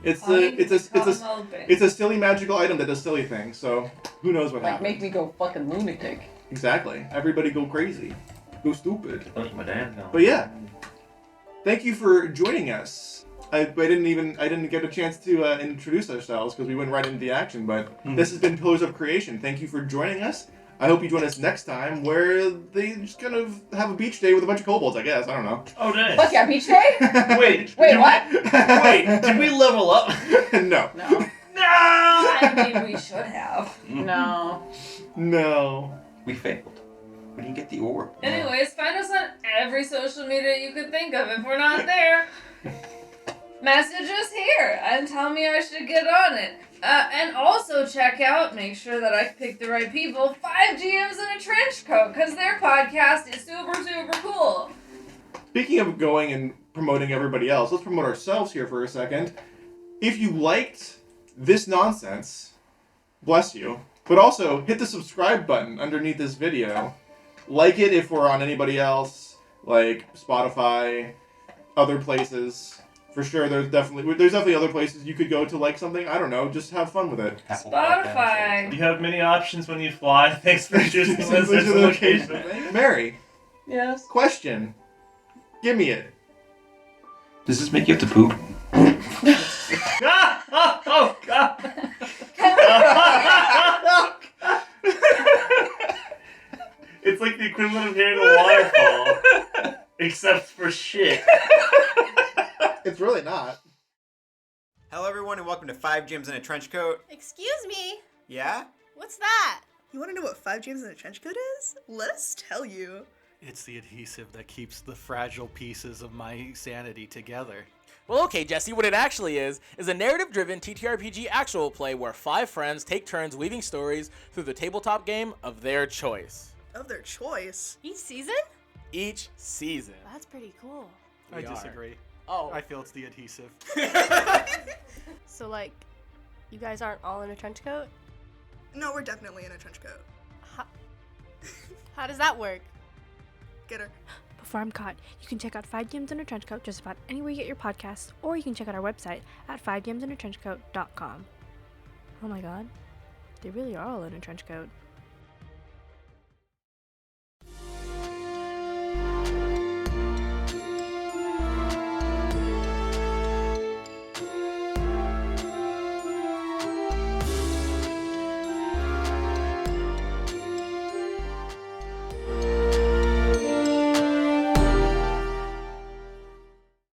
Fine, It's a silly magical item that does silly things, so who knows what Like, happens. make me go fucking lunatic. Exactly. Everybody go crazy. Go stupid. Look, my dad's gone. But yeah. Thank you for joining us. I didn't get a chance to introduce ourselves because we went right into the action, but this has been Pillars of Creation. Thank you for joining us. I hope you join us next time where they just kind of have a beach day with a bunch of kobolds, I guess. I don't know. Oh, nice. Fuck yeah, beach day? Wait, Wait, did what? Wait, did we level up? No. No. No! I mean, we should have. No. No. We failed. We didn't get the orb. Anyways, find us on every social media you could think of if we're not there. Message us here and tell me I should get on it. And also check out, make sure that I pick the right people, 5 GMs in a Trench Coat, because their podcast is super, super cool. Speaking of going and promoting everybody else, let's promote ourselves here for a second. If you liked this nonsense, bless you. But also, hit the subscribe button underneath this video. Like it if we're on anybody else, like Spotify, other places. For sure, there's definitely other places you could go to like something. I don't know, just have fun with it. Apple Spotify. You have many options when you fly. Thanks for choosing this as Which a location. Mary, Yes. question. Give me it. Does this make you have to poop? Oh, God. It's like the equivalent of hearing a waterfall, except for shit. It's really not. Hello everyone and welcome to 5 Gyms in a Trench Coat. Excuse me? Yeah? What's that? You want to know what 5 gyms in a trench coat is? Let us tell you. It's the adhesive that keeps the fragile pieces of my sanity together. Well, okay, Jesse, what it actually is a narrative-driven TTRPG actual play where 5 friends take turns weaving stories through the tabletop game of their choice. Of their choice. Each season? Each season. That's pretty cool. I We are. disagree. Oh. I feel it's the adhesive. So, like, you guys aren't all in a trench coat? No, we're definitely in a trench coat. How does that work? Get her. Before I'm caught, you can check out 5 Gyms in a Trench Coat just about anywhere you get your podcasts, or you can check out our website at 5gyms in a trench coat.com. Oh my god, they really are all in a trench coat.